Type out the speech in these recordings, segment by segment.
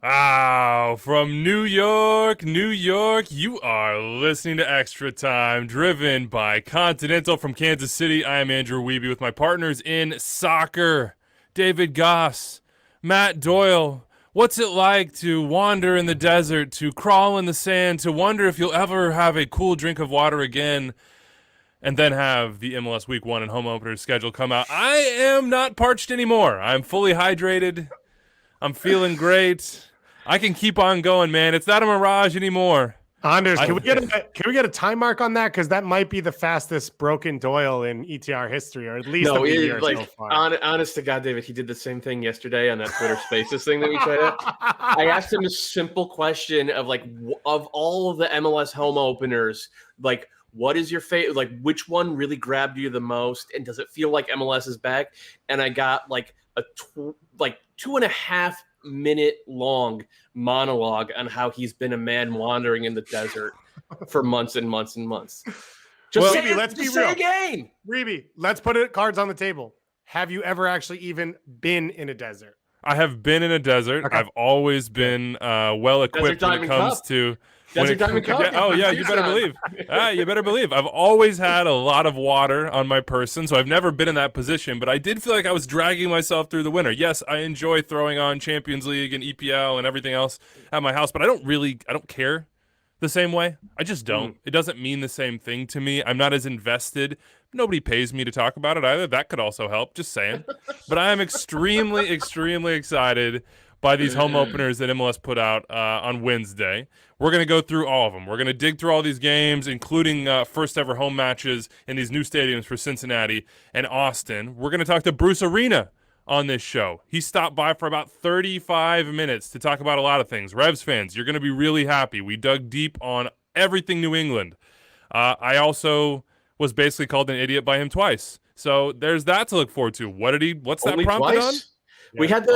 From New York, New York, you are listening to Extra Time, driven by Continental from Kansas City. I am Andrew Wiebe with my partners in soccer, David Goss, Matt Doyle. What's it like to wander in the desert, to crawl in the sand, to wonder if you'll ever have a cool drink of water again, and then have the MLS Week 1 and home opener schedule come out? I am not parched anymore. I'm fully hydrated. I'm feeling great. I can keep on going, man. It's not a mirage anymore. Anders, can we get a time mark on that? Because that might be the fastest broken Doyle in ETR history, or at least no, so far. Honest to God, David, he did the same thing yesterday on that Twitter Spaces thing that we tried out. I asked him a simple question of of all of the MLS home openers, what is your favorite? Like, which one really grabbed you the most, and does it feel like MLS is back? And I got a 2.5 minute long monologue on how he's been a man wandering in the desert for months and months and months. Let's be real. Again. Rebe, let's put it cards on the table. Have you ever actually even been in a desert? I have been in a desert. Okay. I've always been well equipped when it comes to Desert Diamond Cup. Yeah, you better believe. You better believe. I've always had a lot of water on my person, so I've never been in that position, but I did feel like I was dragging myself through the winter. Yes, I enjoy throwing on Champions League and EPL and everything else at my house, but I don't care the same way. I just don't. It doesn't mean the same thing to me. I'm not as invested. Nobody pays me to talk about it either. That could also help, just saying. But I am extremely, extremely excited by these home openers that MLS put out on Wednesday. We're going to go through all of them. We're going to dig through all these games, including first ever home matches in these new stadiums for Cincinnati and Austin. We're going to talk to Bruce Arena on this show. He stopped by for about 35 minutes to talk about a lot of things. Revs fans, you're going to be really happy. We dug deep on everything New England. I also was basically called an idiot by him twice. So there's that to look forward to. What's that prompted on? Yeah. We had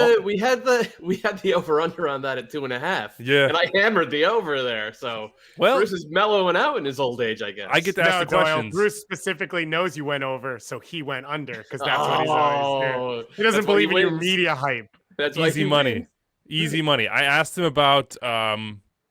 the over under on that at 2.5. Yeah, and I hammered the over there. So Bruce is mellowing out in his old age, I guess. I get to ask the questions. Bruce specifically knows you went over, so he went under because that's what he's always doing. He doesn't believe in your media hype. That's easy money. Easy money. I asked him about.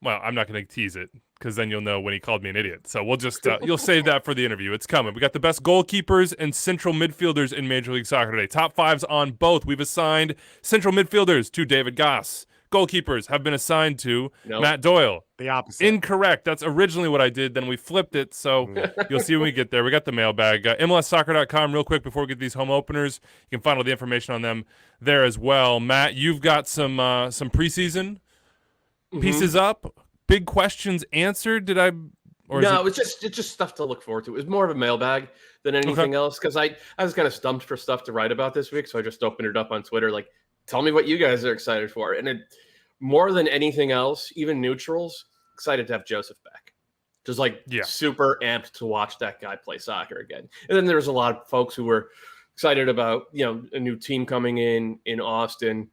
Well, I'm not going to tease it, because then you'll know when he called me an idiot. So we'll just, you'll save that for the interview. It's coming. We got the best goalkeepers and central midfielders in Major League Soccer today. Top fives on both. We've assigned central midfielders to David Goss. Goalkeepers have been assigned to Matt Doyle. The opposite. Incorrect. That's originally what I did. Then we flipped it. So you'll see when we get there. We got the mailbag. MLSsoccer.com real quick before we get these home openers. You can find all the information on them there as well. Matt, you've got some preseason pieces up. Big questions answered. It's just stuff to look forward to. It was more of a mailbag than anything else, because I was kind of stumped for stuff to write about this week, so I just opened it up on Twitter. Tell me what you guys are excited for. And more than anything else, even neutrals, excited to have Joseph back. Just super amped to watch that guy play soccer again. And then there's a lot of folks who were excited about a new team coming in Austin.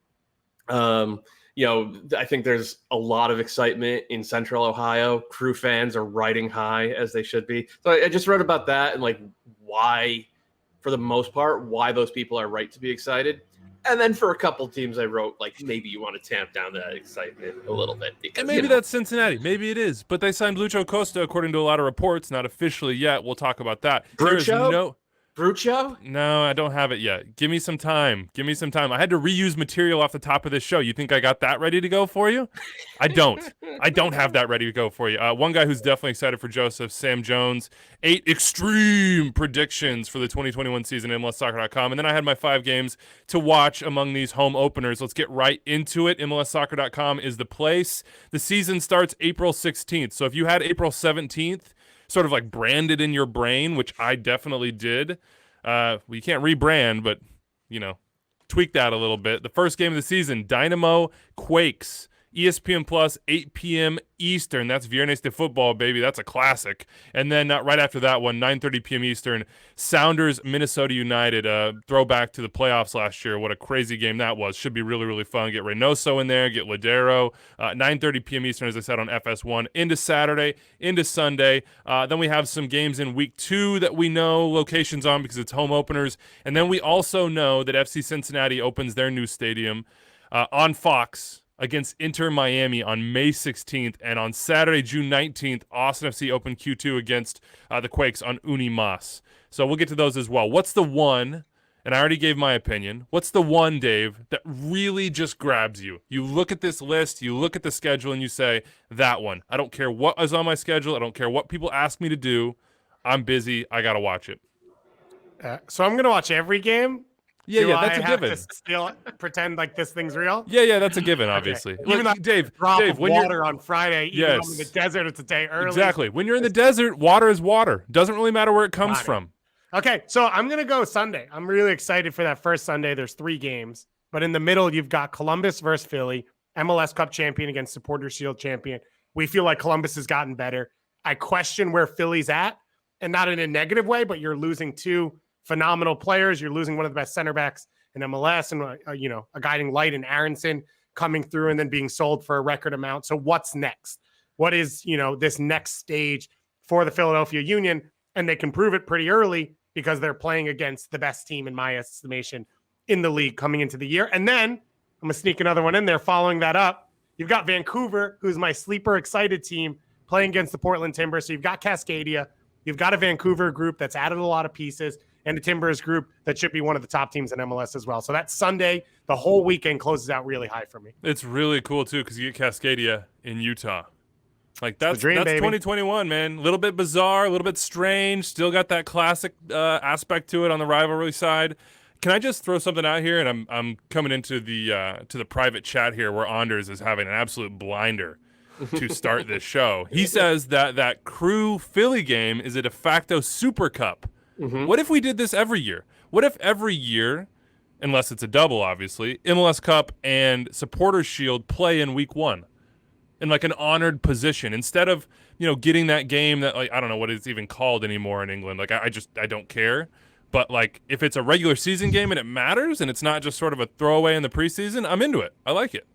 I think there's a lot of excitement in Central Ohio. Crew fans are riding high, as they should be. So I just wrote about that and why, for the most part, why those people are right to be excited. And then for a couple teams, I wrote maybe you want to tamp down that excitement a little bit. Because, and maybe that's Cincinnati. Maybe it is. But they signed Lucho Acosta, according to a lot of reports. Not officially yet. We'll talk about that. Brucho? No, I don't have it yet. Give me some time. I had to reuse material off the top of this show. You think I got that ready to go for you? I don't. I don't have that ready to go for you. One guy who's definitely excited for Joseph, Sam Jones. 8 extreme predictions for the 2021 season at MLSsoccer.com. And then I had my 5 games to watch among these home openers. Let's get right into it. MLSsoccer.com is the place. The season starts April 16th. So if you had April 17th, sort of branded in your brain, which I definitely did. You can't rebrand, but, tweak that a little bit. The first game of the season, Dynamo Quakes. ESPN Plus, 8 p.m. Eastern. That's Viernes de Football, baby. That's a classic. And then right after that one, 9:30 p.m. Eastern, Sounders, Minnesota United. Throwback to the playoffs last year. What a crazy game that was. Should be really, really fun. Get Reynoso in there. Get Ladero. 9:30 p.m. Eastern, as I said, on FS1. Into Saturday, into Sunday. Then we have some games in week 2 that we know locations on because it's home openers. And then we also know that FC Cincinnati opens their new stadium on Fox against Inter Miami on May 16th, and on Saturday, June 19th, Austin FC open Q2 against the Quakes on Unimas. So we'll get to those as well. What's the one, and I already gave my opinion, what's the one, Dave, that really just grabs you? You look at this list, you look at the schedule, and you say, that one. I don't care what is on my schedule. I don't care what people ask me to do. I'm busy. I got to watch it. So I'm going to watch every game. Yeah, that's a given. To still pretend like this thing's real? Yeah, that's a given, obviously. Okay. Even though Dave, when water on Friday, even though I'm in the desert, it's a day early. Exactly. When you're in the desert, water is water. Doesn't really matter where it comes from. Okay, so I'm going to go Sunday. I'm really excited for that first Sunday. There's 3 games. But in the middle, you've got Columbus versus Philly, MLS Cup champion against Supporters Shield champion. We feel like Columbus has gotten better. I question where Philly's at, and not in a negative way, but you're losing 2 phenomenal players. You're losing one of the best center backs in MLS, and a guiding light in Aronson coming through and then being sold for a record amount. So what's next? What is this next stage for the Philadelphia Union? And they can prove it pretty early because they're playing against the best team in my estimation in the league coming into the year. And then I'm gonna sneak another one in there. Following that up, you've got Vancouver, who's my sleeper excited team, playing against the Portland Timbers. So you've got Cascadia, you've got a Vancouver group that's added a lot of pieces, and the Timbers group that should be one of the top teams in MLS as well. So that Sunday, the whole weekend closes out really high for me. It's really cool, too, because you get Cascadia in Utah. Like, that's dream, baby. 2021, man. A little bit bizarre, a little bit strange. Still got that classic aspect to it on the rivalry side. Can I just throw something out here? And I'm coming into the private chat here where Anders is having an absolute blinder to start this show. He says that Crew Philly game is a de facto Super Cup. Mm-hmm. What if we did this every year? What if every year, unless it's a double, obviously, MLS Cup and Supporters Shield play in week 1 in like an honored position instead of, getting that game that, like, I don't know what it's even called anymore in England. Like, I don't care. But, like, if it's a regular season game and it matters and it's not just sort of a throwaway in the preseason, I'm into it. I like it.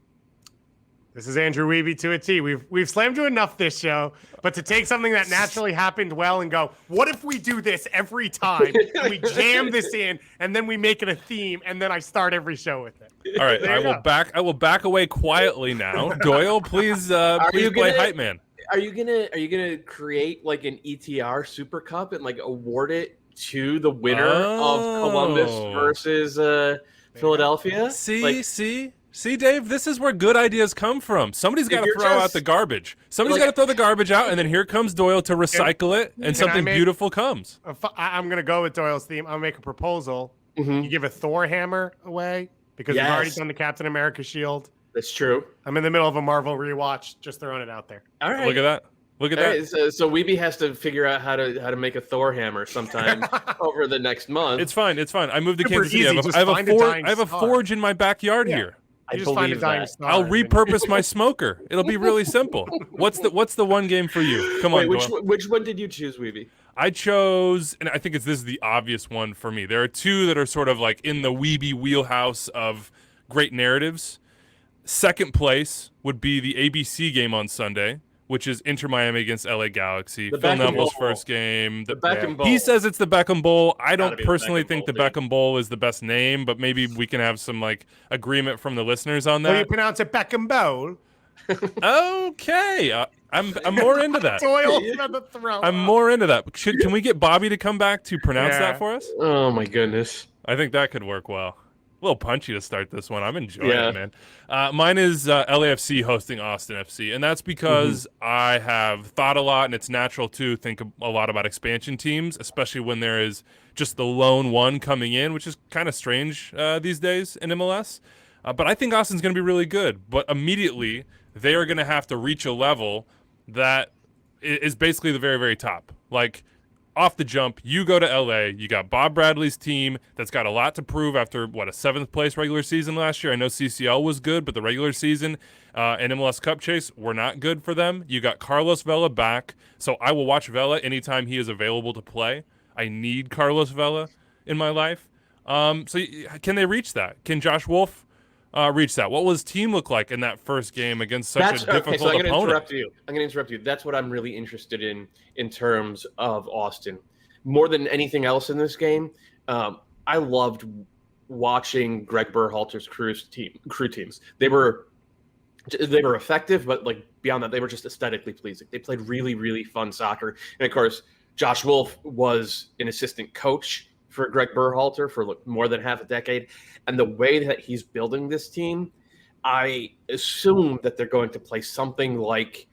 This is Andrew Wiebe to a T. We've slammed you enough this show, but to take something that naturally happened well and go, what if we do this every time? And we jam this in, and then we make it a theme, and then I start every show with it. All right, I will back away quietly now. Doyle, please play hype man. Are you gonna create like an ETR Super Cup and like award it to the winner of Columbus versus Philadelphia? See, Dave, this is where good ideas come from. Somebody's got to throw out the garbage. Somebody's got to throw the garbage out, and then here comes Doyle to recycle it, and something beautiful comes. I'm going to go with Doyle's theme. I'll make a proposal. Mm-hmm. You give a Thor hammer away because we've already done the Captain America shield. That's true. I'm in the middle of a Marvel rewatch, just throwing it out there. All right. Look at that. Right, so Wiebe has to figure out how to make a Thor hammer sometime over the next month. It's fine. I moved to Kansas City. I have a forge in my backyard here. I believe that. I'll repurpose my smoker. It'll be really simple. What's the one game for you? Come on. Which one did you choose, Wiebe? I chose, and I think this is the obvious one for me. There are 2 that are sort of like in the Wiebe wheelhouse of great narratives. Second place would be the ABC game on Sunday, which is Inter Miami against LA Galaxy. Phil Neville's first game. The Beckham Bowl. He says it's the Beckham Bowl. I don't personally think the Beckham Bowl is the best name, but maybe we can have some like agreement from the listeners on that. Well, you pronounce it Beckham Bowl. Okay, I'm more into that. I'm more into that. Can we get Bobby to come back to pronounce that for us? Oh my goodness, I think that could work well. A little punchy to start this one. I'm enjoying it, man. Mine is LAFC hosting Austin FC, and that's because I have thought a lot, and it's natural to think a lot about expansion teams, especially when there is just the lone one coming in, which is kind of strange these days in MLS. But I think Austin's going to be really good. But immediately, they are going to have to reach a level that is basically the very, very top. Like, off the jump, you go to LA, you got Bob Bradley's team that's got a lot to prove after, a 7th place regular season last year. I know CCL was good, but the regular season and MLS Cup chase were not good for them. You got Carlos Vela back, so I will watch Vela anytime he is available to play. I need Carlos Vela in my life. So can they reach that? Can Josh Wolf reach that? What will his team look like in that first game against such a difficult opponent? I'm going to interrupt you. That's what I'm really interested in terms of Austin. More than anything else in this game, I loved watching Greg Berhalter's crew teams. They were They were effective, but like beyond that, they were just aesthetically pleasing. They played really, really fun soccer. And of course, Josh Wolf was an assistant coach for Greg Berhalter for more than half a decade. And the way that he's building this team, I assume that they're going to play something like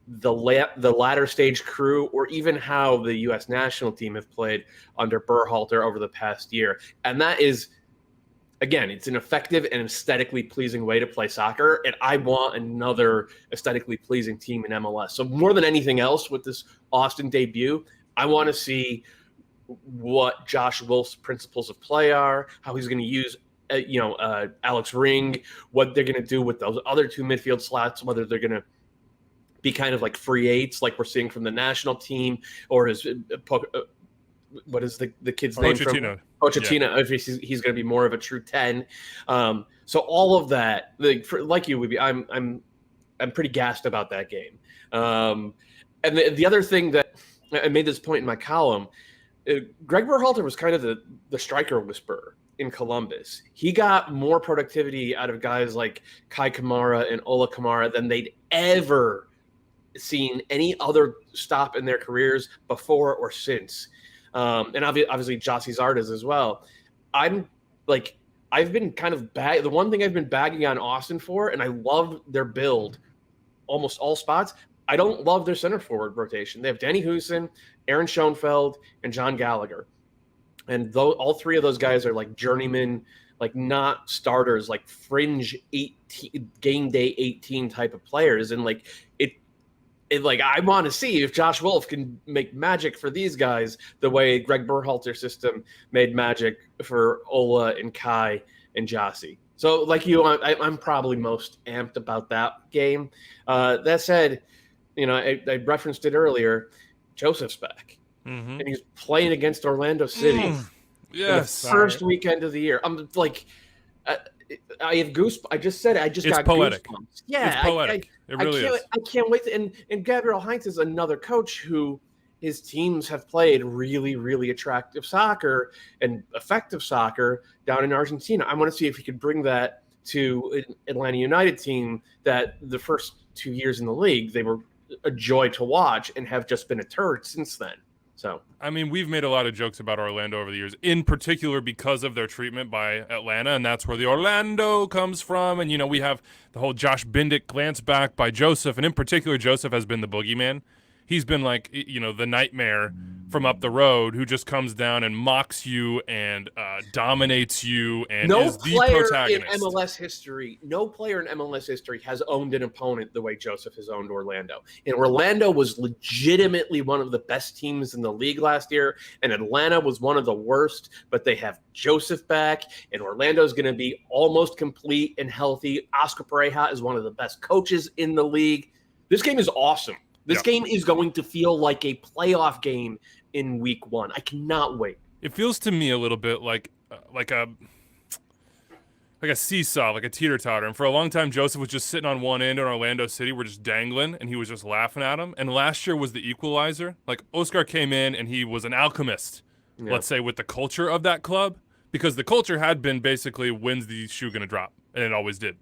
the latter stage crew, or even how the U.S. national team have played under Berhalter over the past year. And that is, again, it's an effective and aesthetically pleasing way to play soccer. And I want another aesthetically pleasing team in MLS. So more than anything else with this Austin debut, I want to see what Josh Wolf's principles of play are, how he's going to use Alex Ring, what they're going to do with those other two midfield slots, whether they're going to be kind of like free eights like we're seeing from the national team, or what is the kid's name from Pochettino? Yeah. If he's going to be more of a true 10. So all of that, like you would be, I'm pretty gassed about that game. And the other thing that I made this point in my column, Greg Berhalter was kind of the striker whisperer in Columbus. He got more productivity out of guys like Kai Kamara and Ola Kamara than they'd ever seen any other stop in their careers before or since. And obviously Jossie Zardes as well. I've been kind of the one thing I've been bagging on Austin for, and I love their build almost all spots. I don't love their center forward rotation. They have Danny Houston, Aaron Schoenfeld, and John Gallagher. And all three of those guys are like journeymen, like not starters, like fringe 18, game day 18 type of players. And I want to see if Josh Wolf can make magic for these guys the way Greg Berhalter's system made magic for Ola and Kai and Jossie. So like you, I'm probably most amped about that game. That said, I referenced it earlier. Joseph's back, and he's playing against Orlando City. Yes, the first weekend of the year. I'm like, I have goosebumps. I just said it. It's got poetic. Goosebumps. Yeah, it's poetic. It really is. I can't wait. And Gabriel Heinz is another coach who his teams have played really, really attractive soccer and effective soccer down in Argentina. I want to see if he could bring that to an Atlanta United team that the first 2 years in the league, they were a joy to watch and have just been a turd since then. So, I mean, we've made a lot of jokes about Orlando over the years, in particular because of their treatment by Atlanta, and that's where the Orlando comes from. And, we have the whole Josh Bindick glance back by Joseph, and in particular, Joseph has been the boogeyman. He's been like, the nightmare from up the road who just comes down and mocks you and dominates you and is the protagonist. No player in MLS history has owned an opponent the way Joseph has owned Orlando. And Orlando was legitimately one of the best teams in the league last year, and Atlanta was one of the worst, but they have Joseph back, and Orlando's going to be almost complete and healthy. Oscar Pareja is one of the best coaches in the league. This game is awesome. This game is going to feel like a playoff game in week 1. I cannot wait. It feels to me a little bit like a seesaw, like a teeter-totter. And for a long time, Joseph was just sitting on one end, and Orlando City were just dangling, and he was just laughing at him. And last year was the equalizer. Like, Oscar came in, and he was an alchemist, let's say, with the culture of that club, because the culture had been basically, when's the shoe going to drop? And it always did.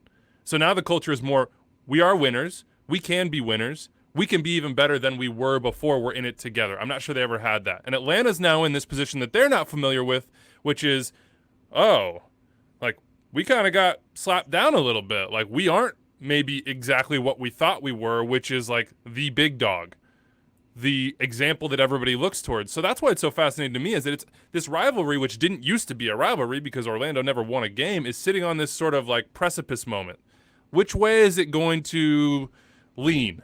So now the culture is more, we are winners. We can be winners. We can be even better than we were before we're in it together. I'm not sure they ever had that. And Atlanta's now in this position that they're not familiar with, which is, we kind of got slapped down a little bit. Like, we aren't maybe exactly what we thought we were, which is like the big dog, the example that everybody looks towards. So that's why it's so fascinating to me, is that it's this rivalry, which didn't used to be a rivalry because Orlando never won a game, is sitting on this sort of like precipice moment. Which way is it going to lean?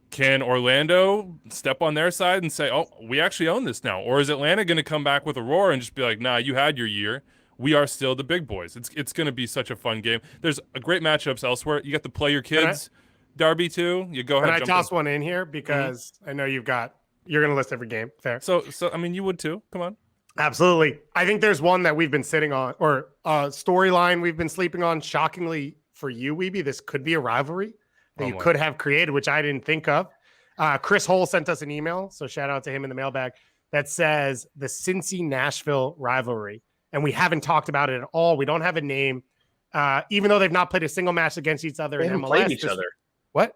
Can Orlando step on their side and say, we actually own this now? Or is Atlanta going to come back with a roar and just be like, nah, you had your year. We are still the big boys. It's going to be such a fun game. There's a great matchups elsewhere. You got the Play Your Kids derby too. You go ahead. Can I toss one in here? Because I know you're going to list every game. Fair. So I mean, you would too. Come on. Absolutely. I think there's one that we've been sitting on, or a storyline we've been sleeping on. Shockingly for you, Weeby, this could be a rivalry that you could have created, which I didn't think of. Chris Hull sent us an email, so shout out to him in the mailbag, that says the Cincy-Nashville rivalry. And we haven't talked about it at all. We don't have a name. even though they've not played a single match against each other They in haven't MLS. played each other. What?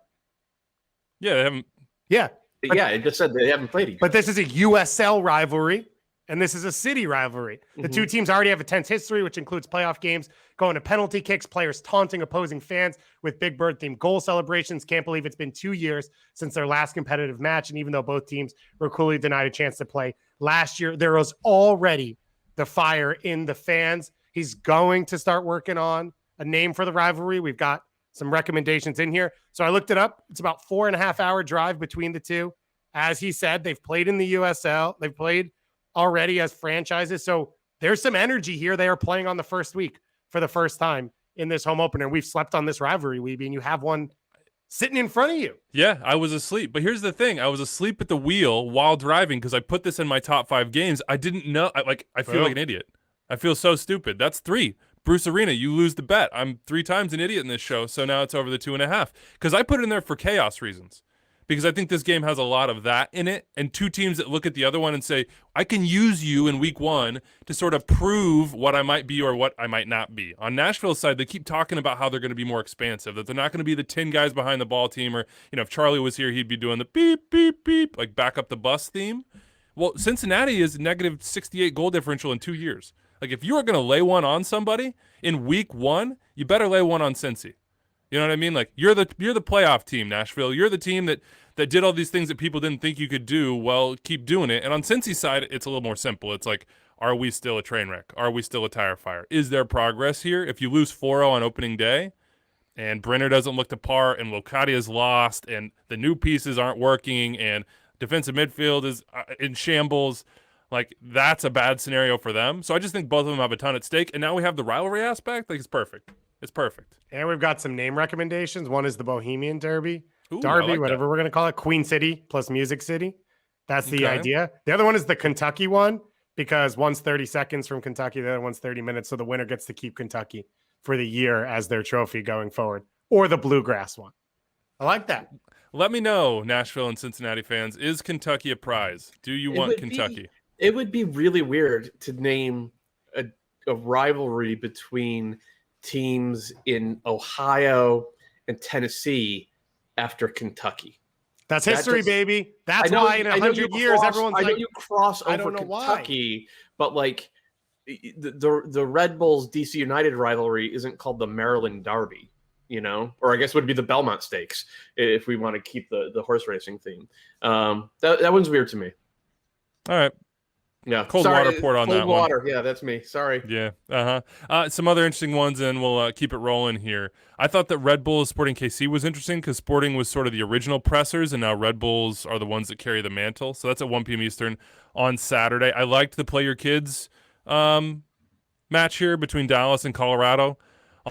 Yeah, they haven't. Yeah. But, yeah, it just said they haven't played each other. But this is a USL rivalry, and this is a city rivalry. The two teams already have a tense history, which includes playoff games, going to penalty kicks, players taunting opposing fans with Big Bird-themed goal celebrations. Can't believe it's been 2 years since their last competitive match, and even though both teams were cruelly denied a chance to play last year, there was already the fire in the fans. He's going to start working on a name for the rivalry. We've got some recommendations in here. So I looked it up. It's about 4.5-hour drive between the two. As he said, they've played in the USL. They've played already as franchises. So there's some energy here. They are playing on the first week for the first time in this home opener. We've slept on this rivalry, Weeby, and you have one sitting in front of you. Yeah, I was asleep. But here's the thing. I was asleep at the wheel while driving because I put this in my top 5 games. I didn't know. I feel like an idiot. I feel so stupid. That's 3. Bruce Arena, you lose the bet. I'm 3 times an idiot in this show, so now it's over the 2.5. Because I put it in there for chaos reasons. Because I think this game has a lot of that in it, and two teams that look at the other one and say, I can use you in week 1 to sort of prove what I might be or what I might not be. On Nashville's side, they keep talking about how they're going to be more expansive, that they're not going to be the 10 guys behind the ball team, or, if Charlie was here, he'd be doing the beep, beep, beep, like back up the bus theme. Well, Cincinnati is negative 68 goal differential in 2 years. Like, if you are going to lay one on somebody in week 1, you better lay one on Cincy. You know what I mean? Like, you're the playoff team, Nashville. You're the team that did all these things that people didn't think you could do. Well, keep doing it. And on Cincy's side, it's a little more simple. It's like, are we still a train wreck? Are we still a tire fire? Is there progress here? If you lose 4-0 on opening day and Brenner doesn't look to par and Locatia's lost and the new pieces aren't working and defensive midfield is in shambles, like, that's a bad scenario for them. So I just think both of them have a ton at stake. And now we have the rivalry aspect. Like, it's perfect. It's perfect. And we've got some name recommendations. One is the Bohemian Derby. Ooh, Derby, like whatever that. we're going to call it. Queen City plus Music City. That's the Okay. idea. The other one is the Kentucky one, because one's 30 seconds from Kentucky, the other one's 30 minutes. So the winner gets to keep Kentucky for the year as their trophy going forward. Or the Bluegrass one. I like that. Let me know, Nashville and Cincinnati fans, is Kentucky a prize? Do you want Kentucky? It would be really weird to name a rivalry between teams in Ohio and Tennessee after Kentucky. That's history, baby. That's know, why in 100 years, everyone's I know like, you cross I over don't know Kentucky, but like the Red Bulls DC United rivalry isn't called the Maryland Derby, or I guess it would be the Belmont Stakes if we want to keep the horse racing theme. That one's weird to me. All right. Yeah, Cold water poured on that Cold water. Yeah, that's me. Sorry. Yeah. Some other interesting ones, and we'll keep it rolling here. I thought that Red Bull Sporting KC was interesting because Sporting was sort of the original pressers, and now Red Bulls are the ones that carry the mantle. So that's at 1 p.m. Eastern on Saturday. I liked the Play Your Kids match here between Dallas and Colorado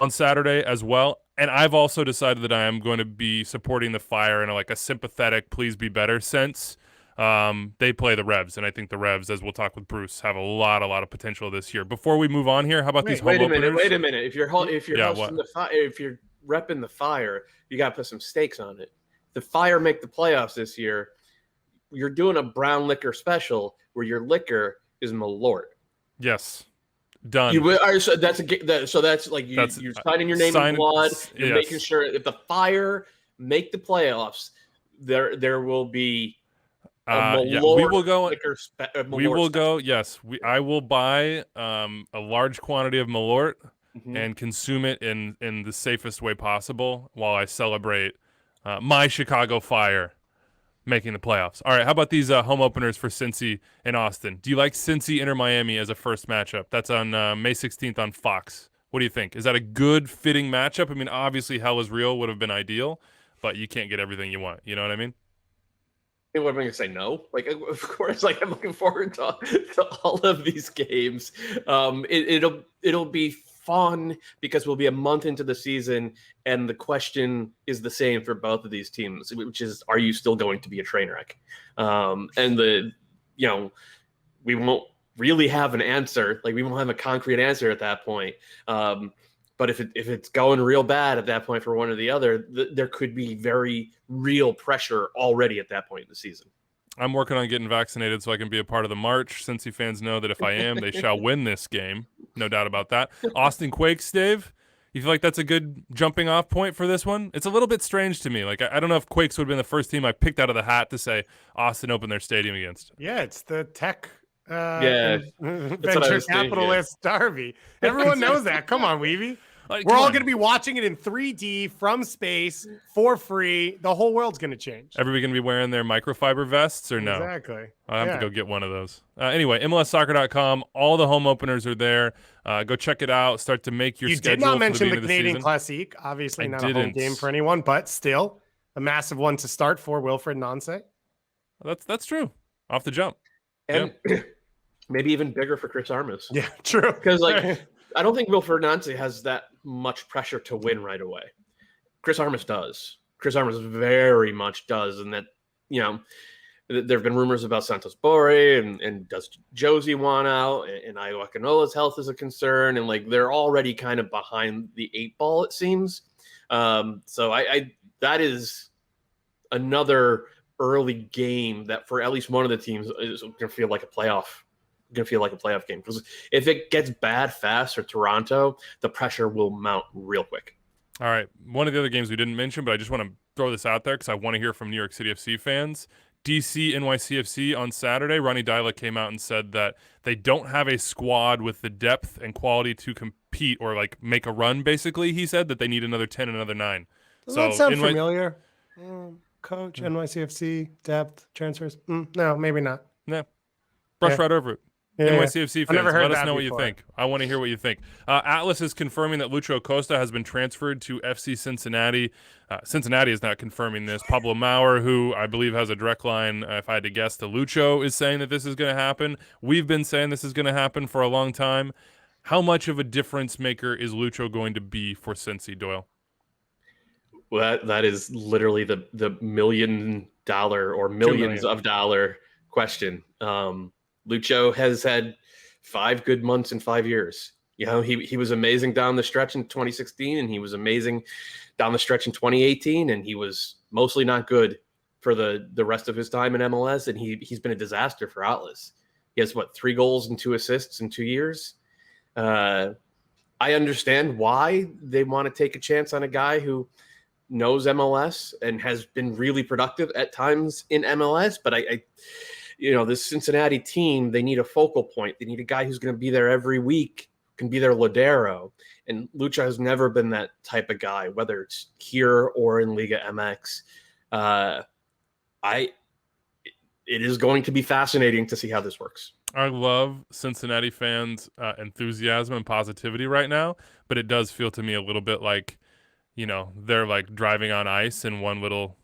on Saturday as well. And I've also decided that I am going to be supporting the Fire in a sympathetic, please be better sense. They play the Revs, and I think the Revs, as we'll talk with Bruce, have a lot of potential this year. Before we move on here, how about these home openers? Wait a minute. If you're what? if you're repping the Fire, you got to put some stakes on it. The Fire make the playoffs this year. You're doing a brown liquor special where your liquor is Malort. Yes, done. So that's like you're signing your name in blood. You're making sure if the Fire make the playoffs, there will be. We will go. We will go. Yes, I will buy a large quantity of Malort and consume it in the safest way possible while I celebrate my Chicago Fire making the playoffs. All right, how about these home openers for Cincy and Austin? Do you like Cincy Inter Miami as a first matchup? That's on May 16th on Fox. What do you think? Is that a good fitting matchup? I mean, obviously, Hell is Real would have been ideal, but you can't get everything you want. You know what I mean? What am I going to say? No, of course. I'm looking forward to all of these games. It'll be fun because we'll be a month into the season, and the question is the same for both of these teams, which is, are you still going to be a train wreck? And we won't really have an answer. We won't have a concrete answer at that point. But if it's going real bad at that point for one or the other, there could be very real pressure already at that point in the season. I'm working on getting vaccinated so I can be a part of the march. Cincy fans know that if I am, they shall win this game. No doubt about that. Austin Quakes, Dave, You feel like that's a good jumping off point for this one? It's a little bit strange to me. Like, I don't know if Quakes would have been the first team I picked out of the hat to say Austin opened their stadium against. Yeah, it's the tech Yeah, venture capitalist Darby. Everyone knows that. Come on, Weavy. Like, We're all going to be watching it in 3D from space for free. The whole world's going to change. Everybody going to be wearing their microfiber vests or no? Exactly. I'll have to go get one of those. Anyway, MLSsoccer.com. All the home openers are there. Go check it out. Start to make your schedule. You did not mention the of Canadian season. Classique. Obviously not a home game for anyone, but still a massive one to start for Wilfred Nancy. That's true. Off the jump. And maybe even bigger for Chris Armas. Yeah, true. Because I don't think Wilfred Nancy has that much pressure to win right away. Chris Armas does. Chris Armas very much does. And that, there have been rumors about Santos Borre and does Josie want out, and Io Akinola's health is a concern. And they're already kind of behind the 8 ball, it seems. So I that is another early game that for at least one of the teams is going to feel like a playoff. Going to feel like a playoff game, because if it gets bad fast for Toronto, the pressure will mount real quick. All right, one of the other games we didn't mention, but I just want to throw this out there because I want to hear from New York City FC fans. DC NYCFC on Saturday, Ronnie Dyla came out and said that they don't have a squad with the depth and quality to compete or make a run. Basically, he said that they need another 10, another 9. Does that sound familiar? Coach, NYCFC, depth, transfers? No, maybe not. No, brush right over it. Yeah. NYCFC fans, let us know what you before. think. I want to hear what you think. Atlas is confirming that Lucho Acosta has been transferred to FC Cincinnati. Cincinnati is not confirming this. Pablo Maurer, who I believe has a direct line, if I had to guess, to Lucho, is saying that this is going to happen. We've been saying this is going to happen for a long time. How much of a difference maker is Lucho going to be for Cincy, Doyle? Well, that is literally the $1 million or millions of dollar question. Lucho has had 5 good months in 5 years. He was amazing down the stretch in 2016, and he was amazing down the stretch in 2018, and he was mostly not good for the rest of his time in MLS, and he's been a disaster for Atlas. He has, 3 goals and 2 assists in 2 years? I understand why they want to take a chance on a guy who knows MLS and has been really productive at times in MLS, but this Cincinnati team, they need a focal point. They need a guy who's going to be there every week, can be their Ladero. And Lucha has never been that type of guy, whether it's here or in Liga MX. It is going to be fascinating to see how this works. I love Cincinnati fans' enthusiasm and positivity right now, but it does feel to me a little bit like, they're driving on ice and one little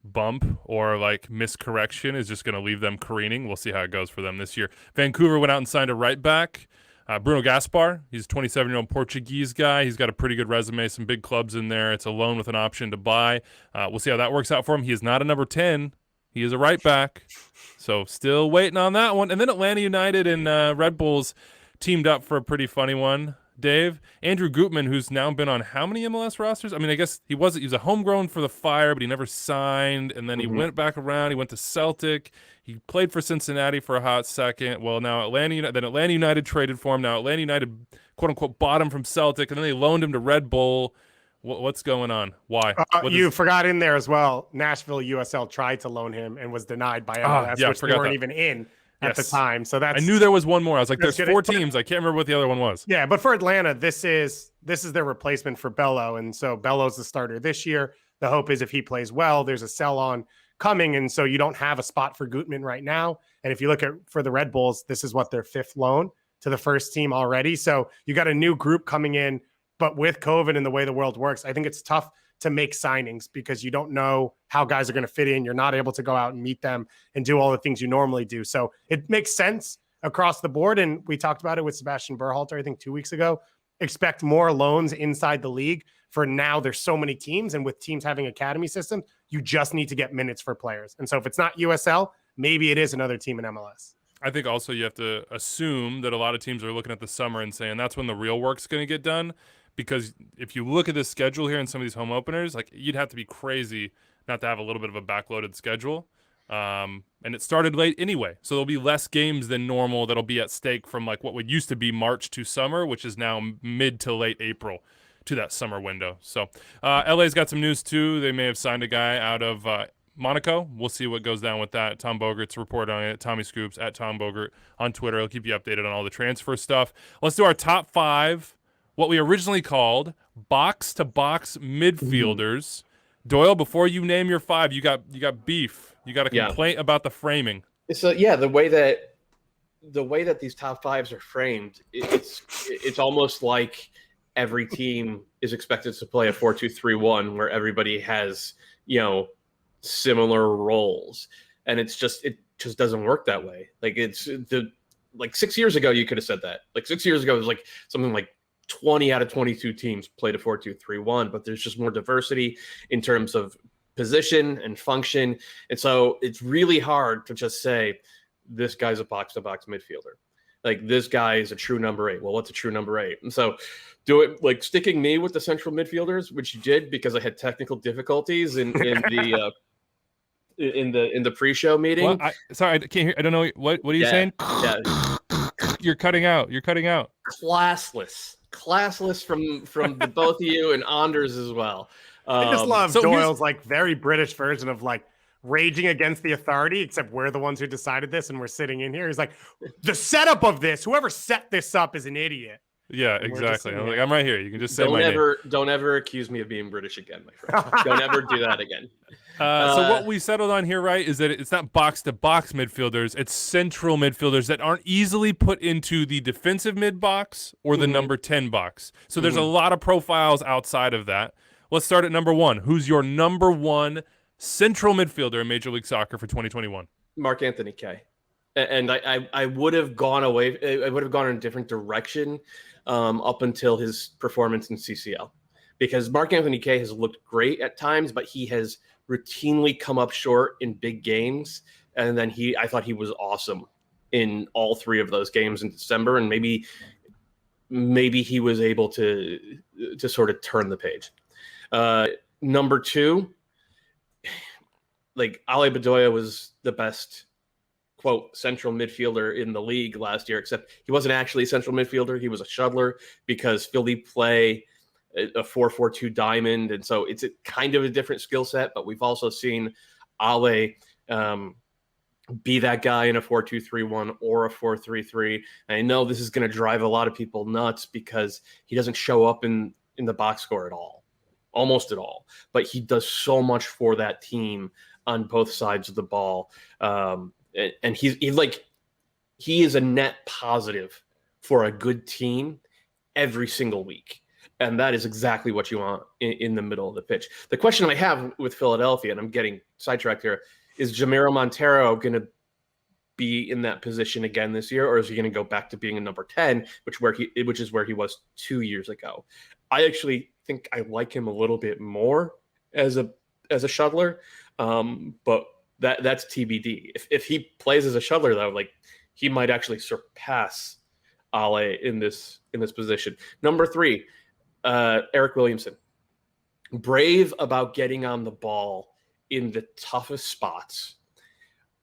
bump or miscorrection is just going to leave them careening. We'll see how it goes for them this year. Vancouver went out and signed a right back, Bruno Gaspar. He's a 27-year-old Portuguese guy. He's got a pretty good resume, some big clubs in there. It's a loan with an option to buy. We'll see how that works out for him. He is not a number 10. He is a right back. So still waiting on that one. And then Atlanta United and Red Bulls teamed up for a pretty funny one. Dave, Andrew Gutman, who's now been on how many MLS rosters? I mean, I guess he was a homegrown for the Fire, but he never signed. And then he went back around. He went to Celtic. He played for Cincinnati for a hot second. Well, now Atlanta United traded for him. Now Atlanta United, quote unquote, bought him from Celtic, and then they loaned him to Red Bull. What's going on? Why? You forgot in there as well. Nashville USL tried to loan him and was denied by MLS, which they weren't even in at the time. So I knew there was one more. I was like, there's 4 teams. I can't remember what the other one was. Yeah, but for Atlanta, this is their replacement for Bello, and so Bello's the starter this year. The hope is if he plays well, there's a sell-on coming, and so you don't have a spot for Gutman right now. And if you look at for the Red Bulls, this is their 5th loan to the first team already. So you got a new group coming in, but with COVID and the way the world works, I think it's tough to make signings because you don't know how guys are going to fit in. You're not able to go out and meet them and do all the things you normally do. So it makes sense across the board. And we talked about it with Sebastian Berhalter, I think 2 weeks ago. Expect more loans inside the league. For now, there's so many teams, and with teams having academy systems, you just need to get minutes for players. And so if it's not USL, maybe it is another team in MLS. I think also you have to assume that a lot of teams are looking at the summer and saying that's when the real work's going to get done. Because if you look at this schedule here and some of these home openers, you'd have to be crazy not to have a little bit of a backloaded schedule. And it started late anyway. So there'll be less games than normal that'll be at stake from what would used to be March to summer, which is now mid to late April. to that summer window. So LA's got some news too. They may have signed a guy out of Monaco. We'll see what goes down with that. Tom Bogert's report on it. Tommy Scoops at Tom Bogert on Twitter. He'll keep you updated on all the transfer stuff. Let's do our top 5, what we originally called box-to-box midfielders. Doyle, before you name your 5, you got beef. You got a complaint about the framing. So yeah, the way that these top 5s are framed, it's almost like every team is expected to play a 4-2-3-1 where everybody has, similar roles. And it just doesn't work that way. Like 6 years ago, you could have said that. Like 6 years ago, it was like something like 20 out of 22 teams played a 4-2-3-1, but there's just more diversity in terms of position and function. And so it's really hard to just say, this guy's a box-to-box midfielder. Like, this guy is a true number 8. Well, what's a true number 8? And so do it like sticking me with the central midfielders, which you did because I had technical difficulties in the pre-show meeting. Well, sorry, I can't hear. I don't know. What are you saying? Yeah. You're cutting out. Classless from the both of you and Anders as well. I just love Doyle's like very British version of like raging against the authority, except we're the ones who decided this and we're sitting in here. He's like, the setup of this, whoever set this up is an idiot. Yeah, exactly. I'm like, I'm right here. You can just say Don't ever accuse me of being British again, my friend. Don't ever do that again. So what we settled on here, right, is that it's not box-to-box midfielders. It's central midfielders that aren't easily put into the defensive mid-box or the number 10 box. So there's a lot of profiles outside of that. Let's start at number 1. Who's your number 1 central midfielder in Major League Soccer for 2021? Mark Anthony Kaye. And I would have gone away. I would have gone in a different direction up until his performance in CCL, because Mark Anthony Kaye has looked great at times, but he has routinely come up short in big games. And then I thought he was awesome in all 3 of those games in December, and maybe he was able to sort of turn the page. Number 2, like Ale Bedoya was the best, quote, central midfielder in the league last year, except he wasn't actually a central midfielder. He was a shuttler because Philly play a 4-4-2 diamond. And so it's a kind of a different skill set, but we've also seen Ale be that guy in a 4-2-3-1 or a 4-3-3. And I know this is going to drive a lot of people nuts because he doesn't show up in the box score at all, almost at all, but he does so much for that team on both sides of the ball. And he is a net positive for a good team every single week. And that is exactly what you want in the middle of the pitch. The question I have with Philadelphia, and I'm getting sidetracked here, is Jamiro Montero going to be in that position again this year, or is he going to go back to being a number 10, which is where he was 2 years ago? I actually think I like him a little bit more as a shuttler, but that's TBD. If he plays as a shuttler, though, like, he might actually surpass Ale in this position. Number 3, Eric Williamson. Brave about getting on the ball in the toughest spots.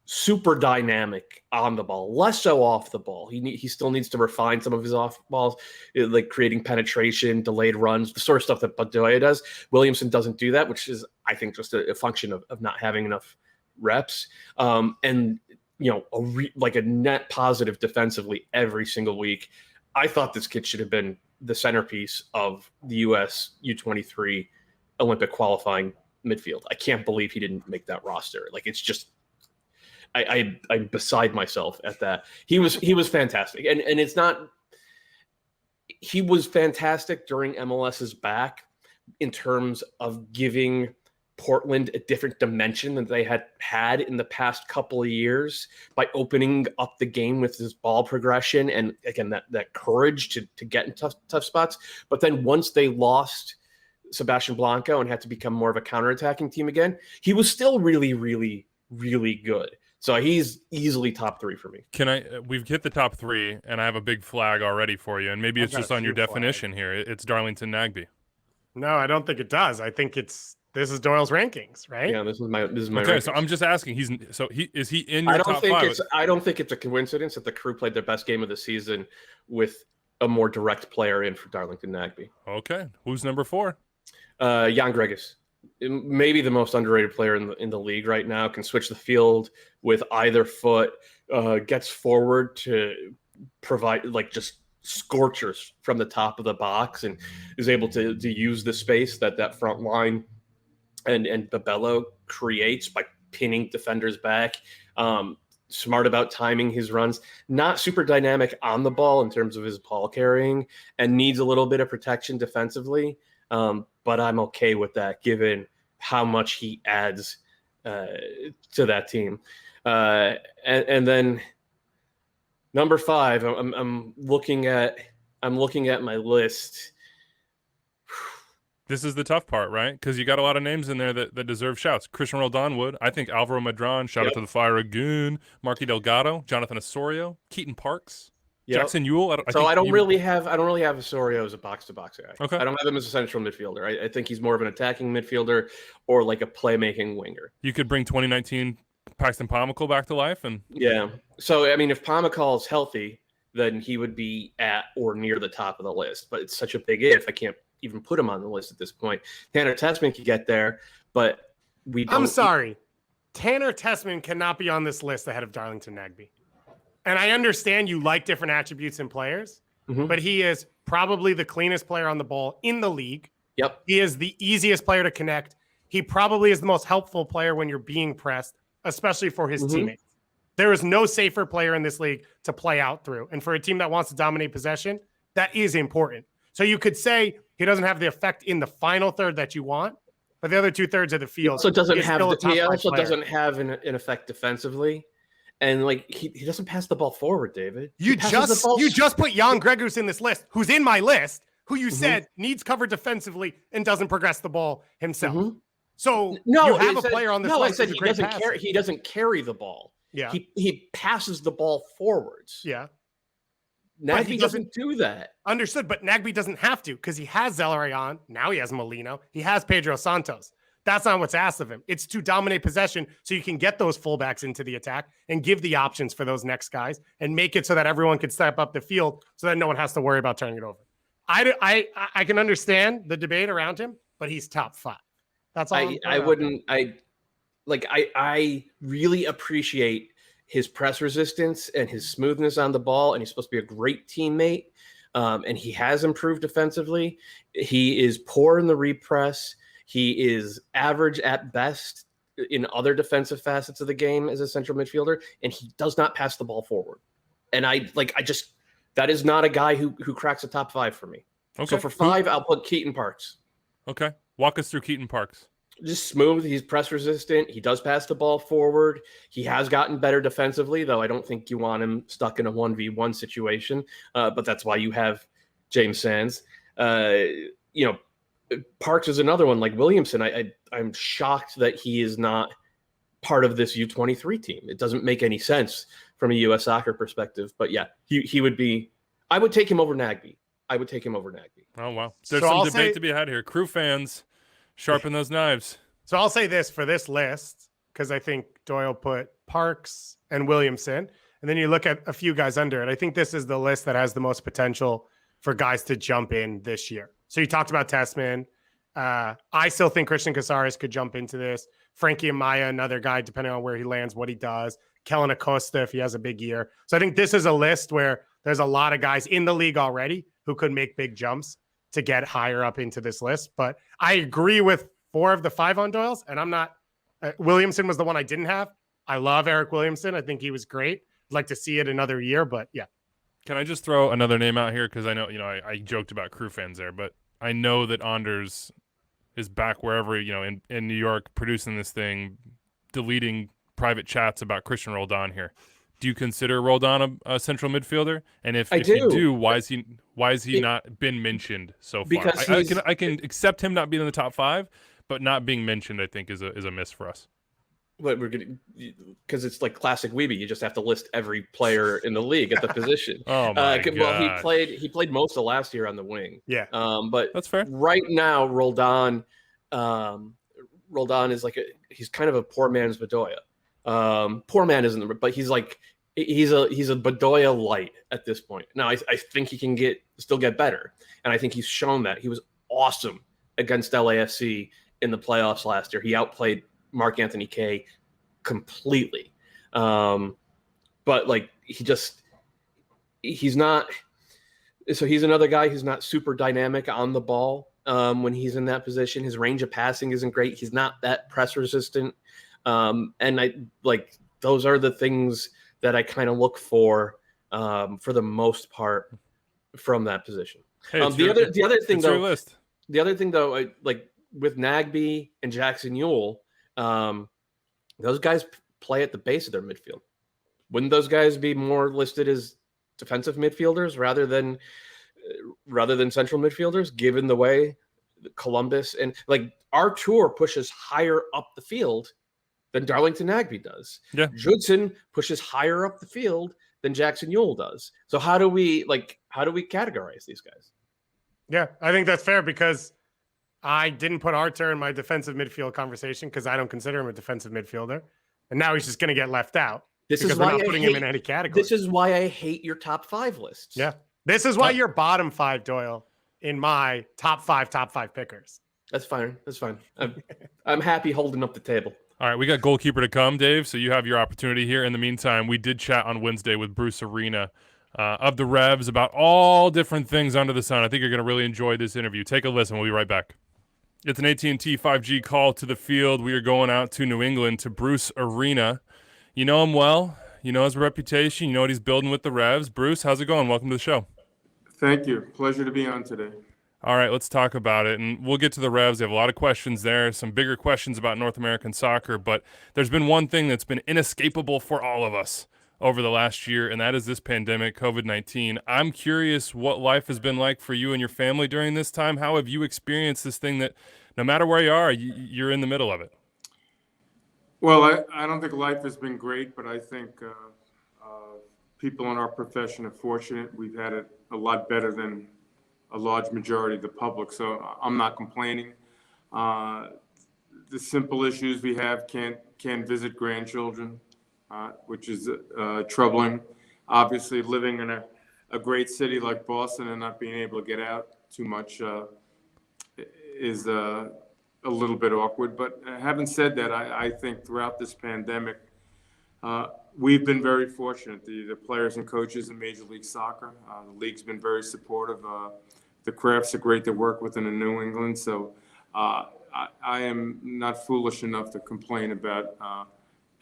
Super dynamic on the ball, less so off the ball. He still needs to refine some of his off balls, like creating penetration, delayed runs, the sort of stuff that Bedoya does. Williamson doesn't do that, which is, I think, just a function of not having enough reps. And like a net positive defensively every single week. I thought this kid should have been the centerpiece of the U.S. U23 Olympic qualifying midfield. I can't believe he didn't make that roster. Like, it's just, I'm beside myself at that. He was fantastic, and it's not. He was fantastic during MLS's back in terms of giving Portland a different dimension than they had in the past couple of years by opening up the game with his ball progression and, again, that courage to get in tough spots. But then once they lost Sebastian Blanco and had to become more of a counterattacking team again, he was still really, really, really good. So he's easily top 3 for me. We've hit the top 3, and I have a big flag already for you, and maybe it's just on your definition here. It's Darlington Nagbe. No, I don't think it does. I think this is Doyle's rankings, right? Yeah, this is my okay, rankings. So I'm just asking. Is he in your top 5? I don't think it's a coincidence that the Crew played their best game of the season with a more direct player in for Darlington Nagbe. Okay. Who's number 4? Jan Gregus. Maybe the most underrated player in the league right now. Can switch the field with either foot. Gets forward to provide like just scorchers from the top of the box, and is able to use the space that front line and Babello creates by pinning defenders back. Smart about timing his runs. Not super dynamic on the ball in terms of his ball carrying, and needs a little bit of protection defensively. But I'm okay with that given how much he adds to that team. And then number 5, I'm looking at my list. This is the tough part, right? Because you got a lot of names in there that deserve shouts. Christian Roldan would. I think Alvaro Madron, shout out to the fire again. Marky Delgado, Jonathan Osorio, Keaton Parks, Jackson Ewell. I don't really have Osorio as a box-to-box guy. Okay. I don't have him as a central midfielder. I think he's more of an attacking midfielder or like a playmaking winger. You could bring 2019 Paxton Pomykal back to life, and yeah. So I mean, if Pomykal is healthy, then he would be at or near the top of the list. But it's such a big if. I can't even put him on the list at this point. Tanner Tessman could get there, but we don't. I'm sorry. Tanner Tessman cannot be on this list ahead of Darlington Nagbe. And I understand you like different attributes in players, but he is probably the cleanest player on the ball in the league. Yep. He is the easiest player to connect. He probably is the most helpful player when you're being pressed, especially for his teammates. There is no safer player in this league to play out through. And for a team that wants to dominate possession, that is important. So you could say he doesn't have the effect in the final third that you want, but the other 2/3 of the field. So doesn't have he also doesn't have an effect defensively. And like he doesn't pass the ball forward, David. You just put Jan Gregus in this list, who's in my list, who you said needs cover defensively and doesn't progress the ball himself. So you have a player on this list. I said he doesn't carry the ball. Yeah. He passes the ball forwards. Yeah. Nagbe doesn't do that. Understood, but Nagbe doesn't have to because he has Zelarayan. Now he has Molino. He has Pedro Santos. That's not what's asked of him. It's to dominate possession so you can get those fullbacks into the attack and give the options for those next guys and make it so that everyone can step up the field so that no one has to worry about turning it over. I can understand the debate around him, but he's top 5. That's all. I really appreciate his press resistance and his smoothness on the ball, and he's supposed to be a great teammate. And he has improved defensively. He is poor in the repress. He is average at best in other defensive facets of the game as a central midfielder, and he does not pass the ball forward. And that is not a guy who cracks a top 5 for me. Okay. So for 5, I'll put Keaton Parks. Okay. Walk us through Keaton Parks. Just smooth. He's press resistant. He does pass the ball forward. He has gotten better defensively, though I don't think you want him stuck in a 1v1 situation. But that's why you have James Sands. Parks is another one like Williamson. I'm shocked that he is not part of this U23 team. It doesn't make any sense from a U.S. soccer perspective. But yeah, he would be. I would take him over Nagbe. Oh wow, there's some debate to be had here. Crew fans, sharpen those knives. So I'll say this for this list because I think Doyle put Parks and Williamson, and then you look at a few guys under it. I think this is the list that has the most potential for guys to jump in this year. So you talked about Tessman. I still think Christian Casares could jump into this. Frankie Amaya, another guy, depending on where he lands, what he does. Kellen Acosta, if he has a big year. So I think this is a list where there's a lot of guys in the league already who could make big jumps to get higher up into this list. But I agree with 4 of the 5 on Doyle's, and I'm not. Williamson was the one I didn't have. I love Eric Williamson. I think he was great. I'd like to see it another year, but yeah. Can I just throw another name out here? Because I know, I joked about Crew fans there, but I know that Anders is back wherever, in New York, producing this thing, deleting private chats about Christian Roldan here. Do you consider Roldan a central midfielder? And if you do, why is he not been mentioned so far? Because I can accept him not being in the top 5, but not being mentioned, I think, is a miss for us. But because it's like classic Weeby. You just have to list every player in the league at the position. Oh my God. Well, he played most of last year on the wing. Yeah. But that's fair. Right now, Roldan is he's kind of a poor man's Bedoya. Poor man isn't, but he's like He's a Doyle light at this point. Now, I think he can still get better, and I think he's shown that. He was awesome against LAFC in the playoffs last year. He outplayed Mark Anthony Kaye completely. But like he's not. So he's another guy who's not super dynamic on the ball when he's in that position. His range of passing isn't great. He's not that press resistant, and those are the things that I kind of look for the most part from that position. Hey, The other thing though, like with Nagbe and Jackson Ewell, those guys play at the base of their midfield. Wouldn't those guys be more listed as defensive midfielders rather than central midfielders, given the way Columbus and like Artur pushes higher up the field than Darlington Nagbe does. Yeah. Judson pushes higher up the field than Jackson Ewell does. So how do we categorize these guys? Yeah, I think that's fair because I didn't put Artur in my defensive midfield conversation because I don't consider him a defensive midfielder. And now he's just going to get left out. This is we're why not putting him in any category. This is why I hate your top 5 lists. Yeah. This is why you're bottom 5, Doyle, in my top five pickers. That's fine. I'm happy holding up the table. All right, we got goalkeeper to come, Dave, so you have your opportunity here. In the meantime, we did chat on Wednesday with Bruce Arena of the Revs about all different things under the sun. I think you're going to really enjoy this interview. Take a listen. We'll be right back. It's an AT&T 5G call to the field. We are going out to New England to Bruce Arena. You know him well. You know his reputation. You know what he's building with the Revs. Bruce, how's it going? Welcome to the show. Thank you. Pleasure to be on today. All right, let's talk about it, and we'll get to the Revs. They have a lot of questions there, some bigger questions about North American soccer, but there's been one thing that's been inescapable for all of us over the last year, and that is this pandemic, COVID-19. I'm curious what life has been like for you and your family during this time. How have you experienced this thing that no matter where you are, you're in the middle of it? Well, I don't think life has been great, but I think people in our profession are fortunate. We've had it a lot better than a large majority of the public, so I'm not complaining. The simple issues we have, can't visit grandchildren, which is troubling. Obviously, living in a great city like Boston and not being able to get out too much is a little bit awkward. But having said that, I think throughout this pandemic, we've been very fortunate. The players and coaches in Major League Soccer, the league's been very supportive. The Crafts are great to work with in New England. So I am not foolish enough to complain about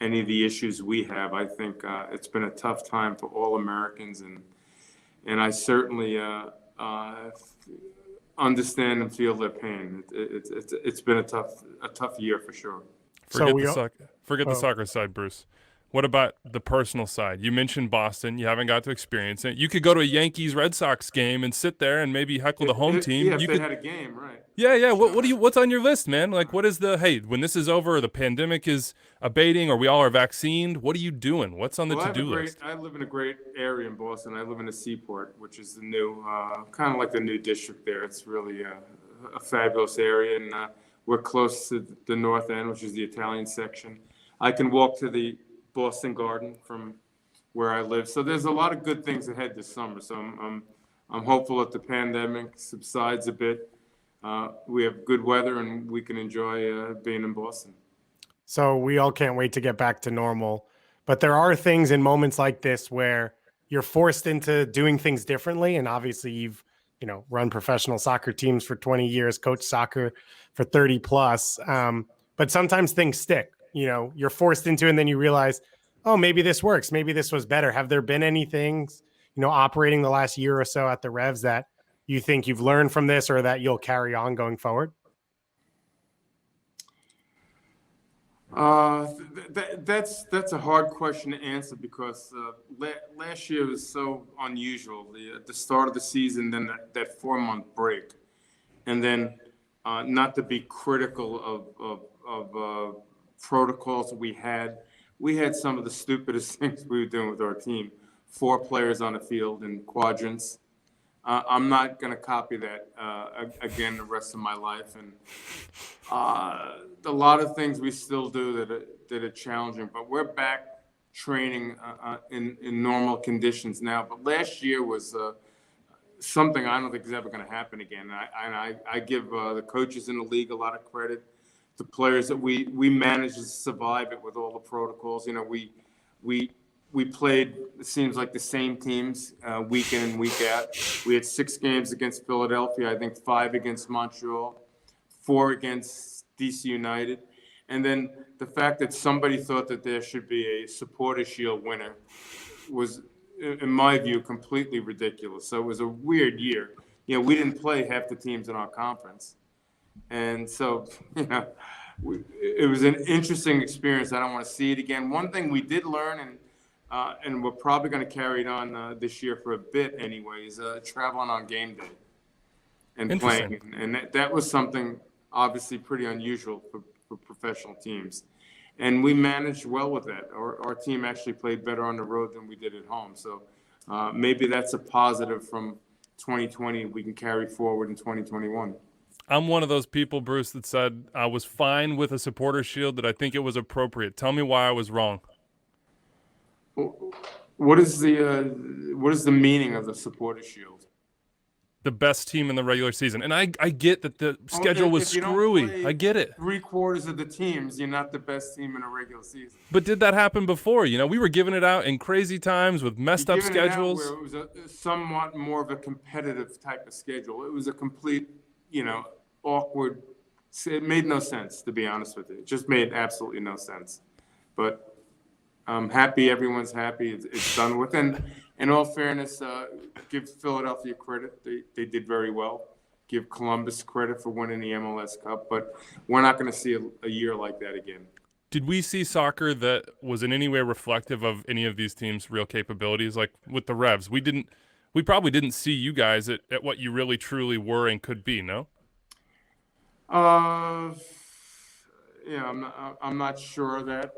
any of the issues we have. I think it's been a tough time for all Americans, and I certainly understand and feel their pain. It's been a tough year for sure. Forget the soccer side, Bruce. What about the personal side? You mentioned Boston. You haven't got to experience it. You could go to a Yankees-Red Sox game and sit there and maybe heckle the home team. Yeah, if they had a game, right? Yeah. What's on your list, man? Like, what is when this is over, the pandemic is abating, or we all are vaccinated, what are you doing? What's on the to-do list? I live in a great area in Boston. I live in the Seaport, which is the new, kind of like the new district there. It's really a fabulous area, and we're close to the North End, which is the Italian section. I can walk to the Boston Garden from where I live. So there's a lot of good things ahead this summer. So I'm hopeful that the pandemic subsides a bit. We have good weather and we can enjoy being in Boston. So we all can't wait to get back to normal. But there are things in moments like this where you're forced into doing things differently. And obviously you've, run professional soccer teams for 20 years, coached soccer for 30 plus. But sometimes things stick. You're forced into it and then you realize, oh, maybe this works. Maybe this was better. Have there been any things, operating the last year or so at the Revs that you think you've learned from this or that you'll carry on going forward? That's a hard question to answer because last year was so unusual. The start of the season, then that 4-month break, and then not to be critical of protocols we had some of the stupidest things we were doing with our team. 4 players on the field in quadrants. I'm not going to copy that again the rest of my life. And a lot of things we still do that are challenging. But we're back training in normal conditions now. But last year was something I don't think is ever going to happen again. I give the coaches in the league a lot of credit. The players that we managed to survive it with all the protocols. You know, we played, it seems like, the same teams week in and week out. We had 6 games against Philadelphia, I think 5 against Montreal, 4 against DC United. And then the fact that somebody thought that there should be a Supporter Shield winner was, in my view, completely ridiculous. So it was a weird year. You know, we didn't play half the teams in our conference. And so, you know, it was an interesting experience. I don't want to see it again. One thing we did learn, and we're probably going to carry it on this year for a bit anyway, is traveling on game day and playing. And that was something obviously pretty unusual for professional teams. And we managed well with that. Our team actually played better on the road than we did at home. So maybe that's a positive from 2020 we can carry forward in 2021. I'm one of those people, Bruce, that said I was fine with a Supporter Shield, that I think it was appropriate. Tell me why I was wrong. What is the meaning of the Supporter Shield? The best team in the regular season. And I get that the schedule was screwy. I get it. 3/4 of the teams, you're not the best team in a regular season. But did that happen before? You know, we were giving it out in crazy times with messed up schedules. Where it was a somewhat more of a competitive type of schedule. It was a complete, you know, awkward. It made no sense, to be honest with you. It just made absolutely no sense. But I'm happy everyone's happy. It's done with. And in all fairness, give Philadelphia credit. They did very well. Give Columbus credit for winning the MLS Cup. But we're not going to see a year like that again. Did we see soccer that was in any way reflective of any of these teams' real capabilities? Like with the Revs, we probably didn't see you guys at what you really truly were and could be, no? Yeah, I'm not sure of that.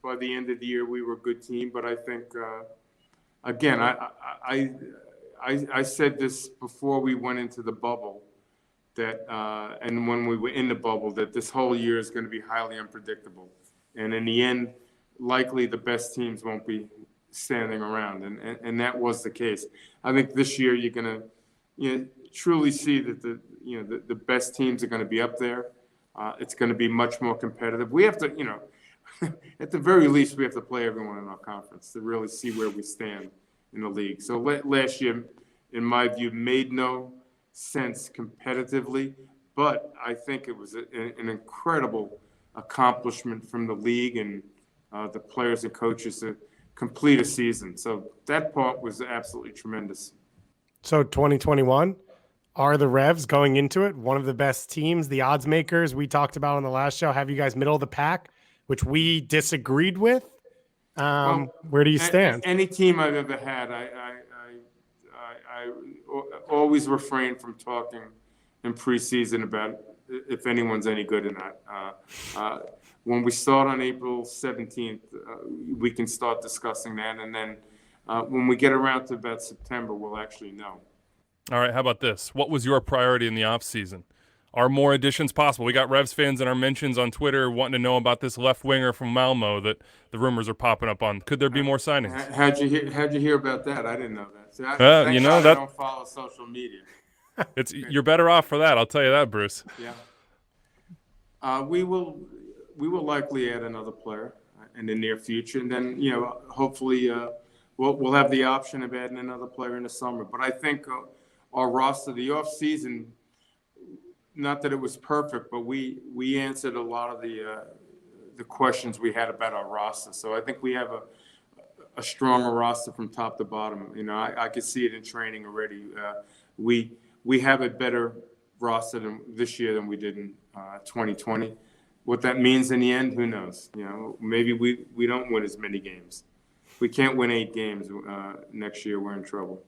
By the end of the year, we were a good team, but I think, again, I said this before we went into the bubble, that and when we were in the bubble, that this whole year is going to be highly unpredictable, and in the end, likely the best teams won't be standing around, and that was the case. I think this year you're going to truly see that the best teams are going to be up there. It's going to be much more competitive. We have to, at the very least, we have to play everyone in our conference to really see where we stand in the league. So last year, in my view, made no sense competitively, but I think it was an incredible accomplishment from the league and the players and coaches to complete a season. So that part was absolutely tremendous. So 2021, are the Revs going into it one of the best teams, the odds makers we talked about on the last show? Have you guys middle of the pack, which we disagreed with? Where do you stand? Any team I've ever had, I always refrain from talking in preseason about if anyone's any good or not. When we start on April 17th, we can start discussing that. And then when we get around to about September, we'll actually know. All right, how about this? What was your priority in the offseason? Are more additions possible? We got Revs fans in our mentions on Twitter wanting to know about this left winger from Malmo that the rumors are popping up on. Could there be more signings? How'd you hear about that? I didn't know that. See, I don't follow social media. You're better off for that. I'll tell you that, Bruce. Yeah. We will likely add another player in the near future, and then hopefully we'll have the option of adding another player in the summer. But I think our roster, the off season. Not that it was perfect, but we answered a lot of the questions we had about our roster. So I think we have a stronger roster from top to bottom. I could see it in training already. We have a better roster this year than we did in 2020. What that means in the end, who knows? Maybe we don't win as many games. We can't win 8 games next year. We're in trouble.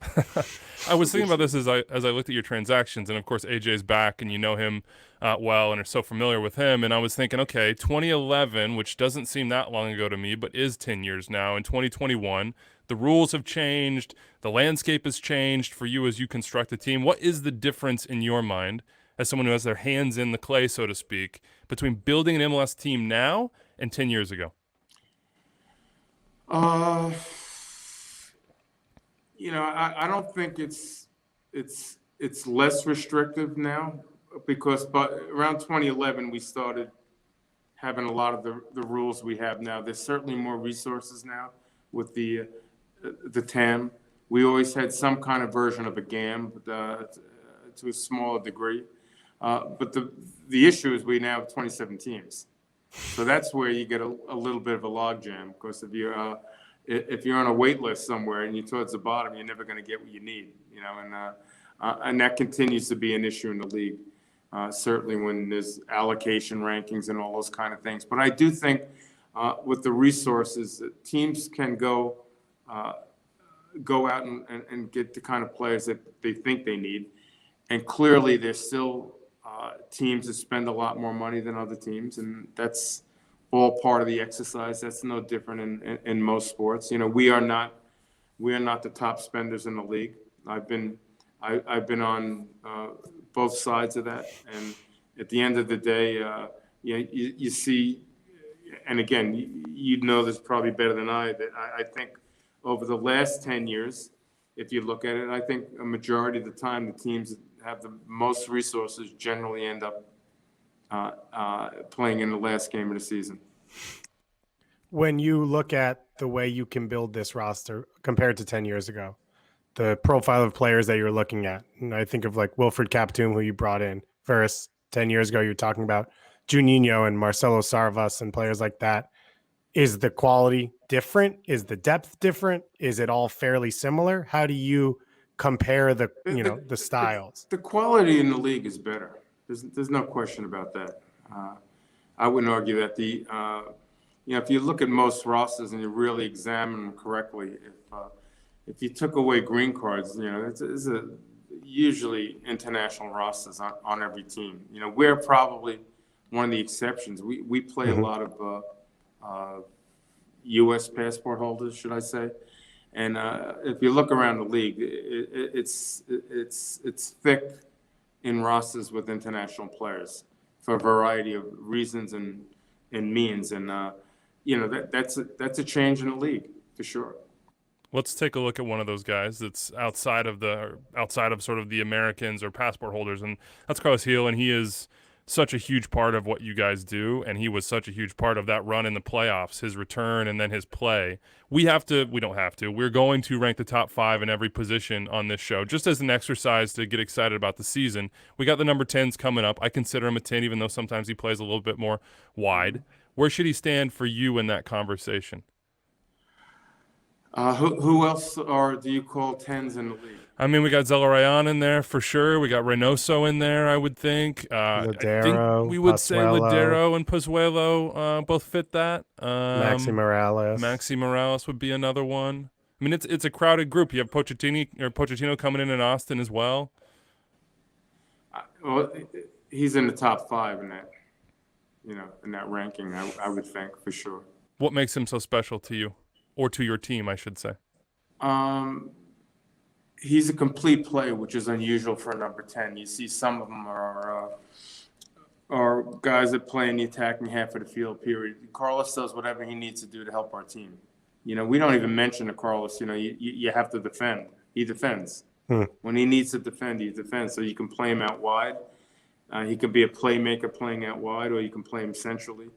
I was thinking about this as I looked at your transactions, and of course AJ's back, and you know him well, and are so familiar with him. And I was thinking, okay, 2011, which doesn't seem that long ago to me, but is 10 years now. In 2021, the rules have changed, the landscape has changed for you as you construct a team. What is the difference in your mind, as someone who has their hands in the clay, so to speak, between building an MLS team now and 10 years ago? Uh, I don't think it's less restrictive now because but around 2011 we started having a lot of the rules we have now. There's certainly more resources now with the TAM. We always had some kind of version of a GAM, but, to a smaller degree. But the issue is we now have 27 teams. So that's where you get a little bit of a logjam, because if you're on a wait list somewhere and you're towards the bottom, you're never going to get what you need, and that continues to be an issue in the league. Certainly when there's allocation rankings and all those kind of things. But I do think with the resources, teams can go out and get the kind of players that they think they need. And clearly there's still teams that spend a lot more money than other teams, and that's all part of the exercise. That's no different in most sports. We are not the top spenders in the league. I've been on both sides of that, and at the end of the day, you see, and again, you know this probably better than I, that I think over the last 10 years, if you look at it, I think a majority of the time the teams that have the most resources generally end up playing in the last game of the season. When you look at the way you can build this roster compared to 10 years ago, the profile of players that you're looking at, and I think of like Wilfred Capitum, who you brought in, versus 10 years ago, you're talking about Juninho and Marcelo Sarvas and players like that. Is the quality different? Is the depth different? Is it all fairly similar? How do you compare the styles? The quality in the league is better. There's no question about that. I wouldn't argue that if you look at most rosters and you really examine them correctly, if you took away green cards, it's usually international rosters on every team. We're probably one of the exceptions. We play a lot of U.S. passport holders, should I say? And if you look around the league, it's thick in rosters with international players for a variety of reasons and means, and that's a change in the league for sure. Let's take a look at one of those guys that's outside of sort of the Americans or passport holders, and that's Carlos Gil, and he is such a huge part of what you guys do, and he was such a huge part of that run in the playoffs, his return and then his play. We're going to rank the top 5 in every position on this show, just as an exercise to get excited about the season. We got the number 10s coming up. I consider him a 10, even though sometimes he plays a little bit more wide. Where should he stand for you in that conversation? Who else do you call 10s in the league? I mean, we got Zelarayan in there for sure. We got Reynoso in there, I would think. Ladero, I think we would say Pozuelo. Ladero and Pozuelo both fit that. Maxi Morales would be another one. I mean, it's a crowded group. You have Pochettino coming in Austin as well. Well, he's in the top 5 in that, in that ranking. I would think for sure. What makes him so special to you, or to your team, I should say? He's a complete player, which is unusual for a number 10. You see some of them are guys that play in the attacking half of the field, period. Carlos does whatever he needs to do to help our team. We don't even mention to Carlos, you have to defend. He defends. When he needs to defend, he defends. So you can play him out wide. He could be a playmaker playing out wide, or you can play him centrally.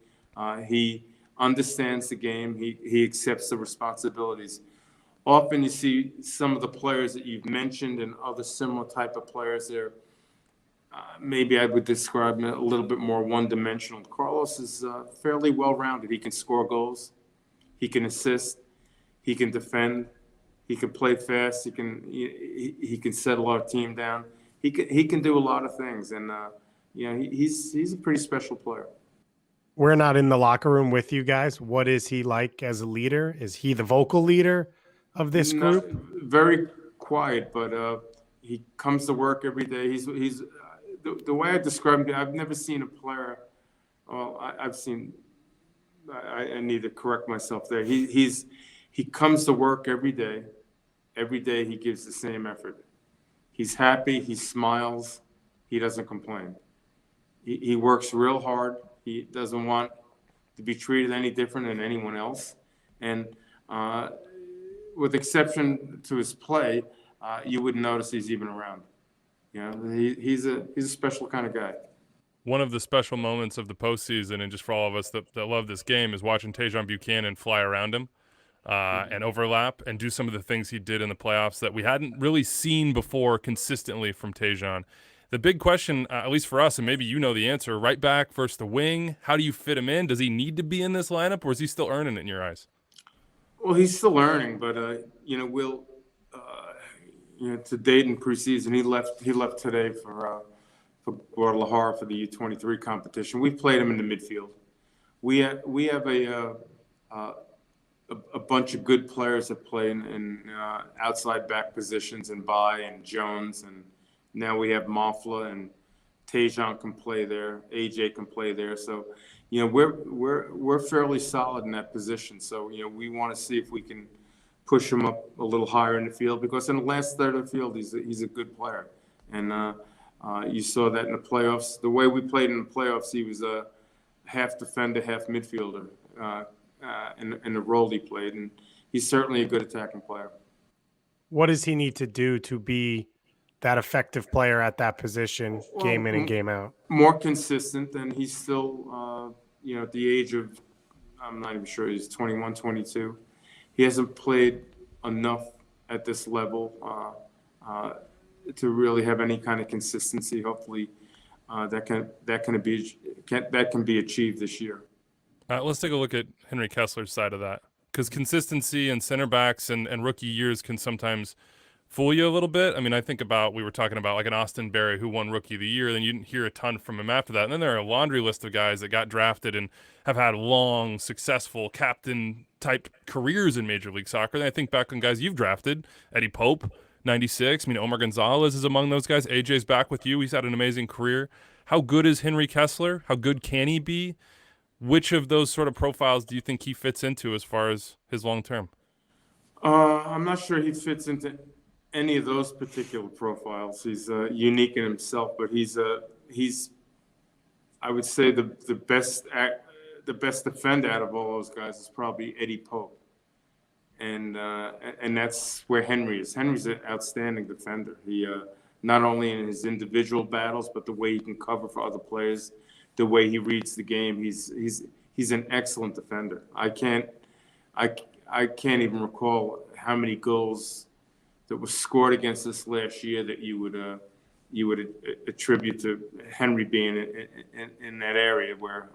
He understands the game. He accepts the responsibilities. Often you see some of the players that you've mentioned and other similar type of players there. Maybe I would describe him a little bit more one-dimensional. Carlos is fairly well-rounded. He can score goals. He can assist. He can defend. He can play fast. He can settle our team down. He can do a lot of things, and he's a pretty special player. We're not in the locker room with you guys. What is he like as a leader? Is he the vocal leader of this group? Very quiet, but he comes to work every day. He's the way I describe him. I've never seen a player. Well, I've seen. I need to correct myself there. He comes to work every day. Every day he gives the same effort. He's happy. He smiles. He doesn't complain. He works real hard. He doesn't want to be treated any different than anyone else. And with exception to his play, you wouldn't notice he's even around. You know, he's a special kind of guy. One of the special moments of the postseason, and just for all of us that love this game, is watching Tajon Buchanan fly around him and overlap and do some of the things he did in the playoffs that we hadn't really seen before consistently from Tajon. The big question, at least for us, and maybe you know the answer, right back versus the wing, how do you fit him in? Does he need to be in this lineup, or is he still earning it in your eyes? Well, he's still learning, but to date in preseason, he left today for Guadalajara for the U23 competition. We've played him in the midfield. We have a bunch of good players that play in outside back positions, and Bai and Jones, and now we have Mafla, and Tajon can play there. AJ can play there. So, we're fairly solid in that position. So, we want to see if we can push him up a little higher in the field, because in the last third of the field, he's a good player. And you saw that in the playoffs. The way we played in the playoffs, he was a half defender, half midfielder in the role he played. And he's certainly a good attacking player. What does he need to do to be that effective player at that position, game in and game out? More consistent, and he's still, at the age of, I'm not even sure, he's 21, 22. He hasn't played enough at this level to really have any kind of consistency. Hopefully, that can be achieved this year. Let's take a look at Henry Kessler's side of that, because consistency and center backs and rookie years can sometimes fool you a little bit. I mean, I think about, we were talking about like an Austin Berry who won Rookie of the Year, then you didn't hear a ton from him after that. And then there are a laundry list of guys that got drafted and have had long, successful captain-type careers in Major League Soccer. And I think back on guys you've drafted, Eddie Pope, 96. I mean, Omar Gonzalez is among those guys. AJ's back with you. He's had an amazing career. How good is Henry Kessler? How good can he be? Which of those sort of profiles do you think he fits into as far as his long-term? I'm not sure he fits into any of those particular profiles. He's unique in himself, but he's I would say the best defender out of all those guys is probably Eddie Pope, and that's where Henry is. Henry's an outstanding defender. He not only in his individual battles, but the way he can cover for other players, the way he reads the game. He's an excellent defender. I can't even recall how many goals that was scored against us last year that you would attribute to Henry being in that area where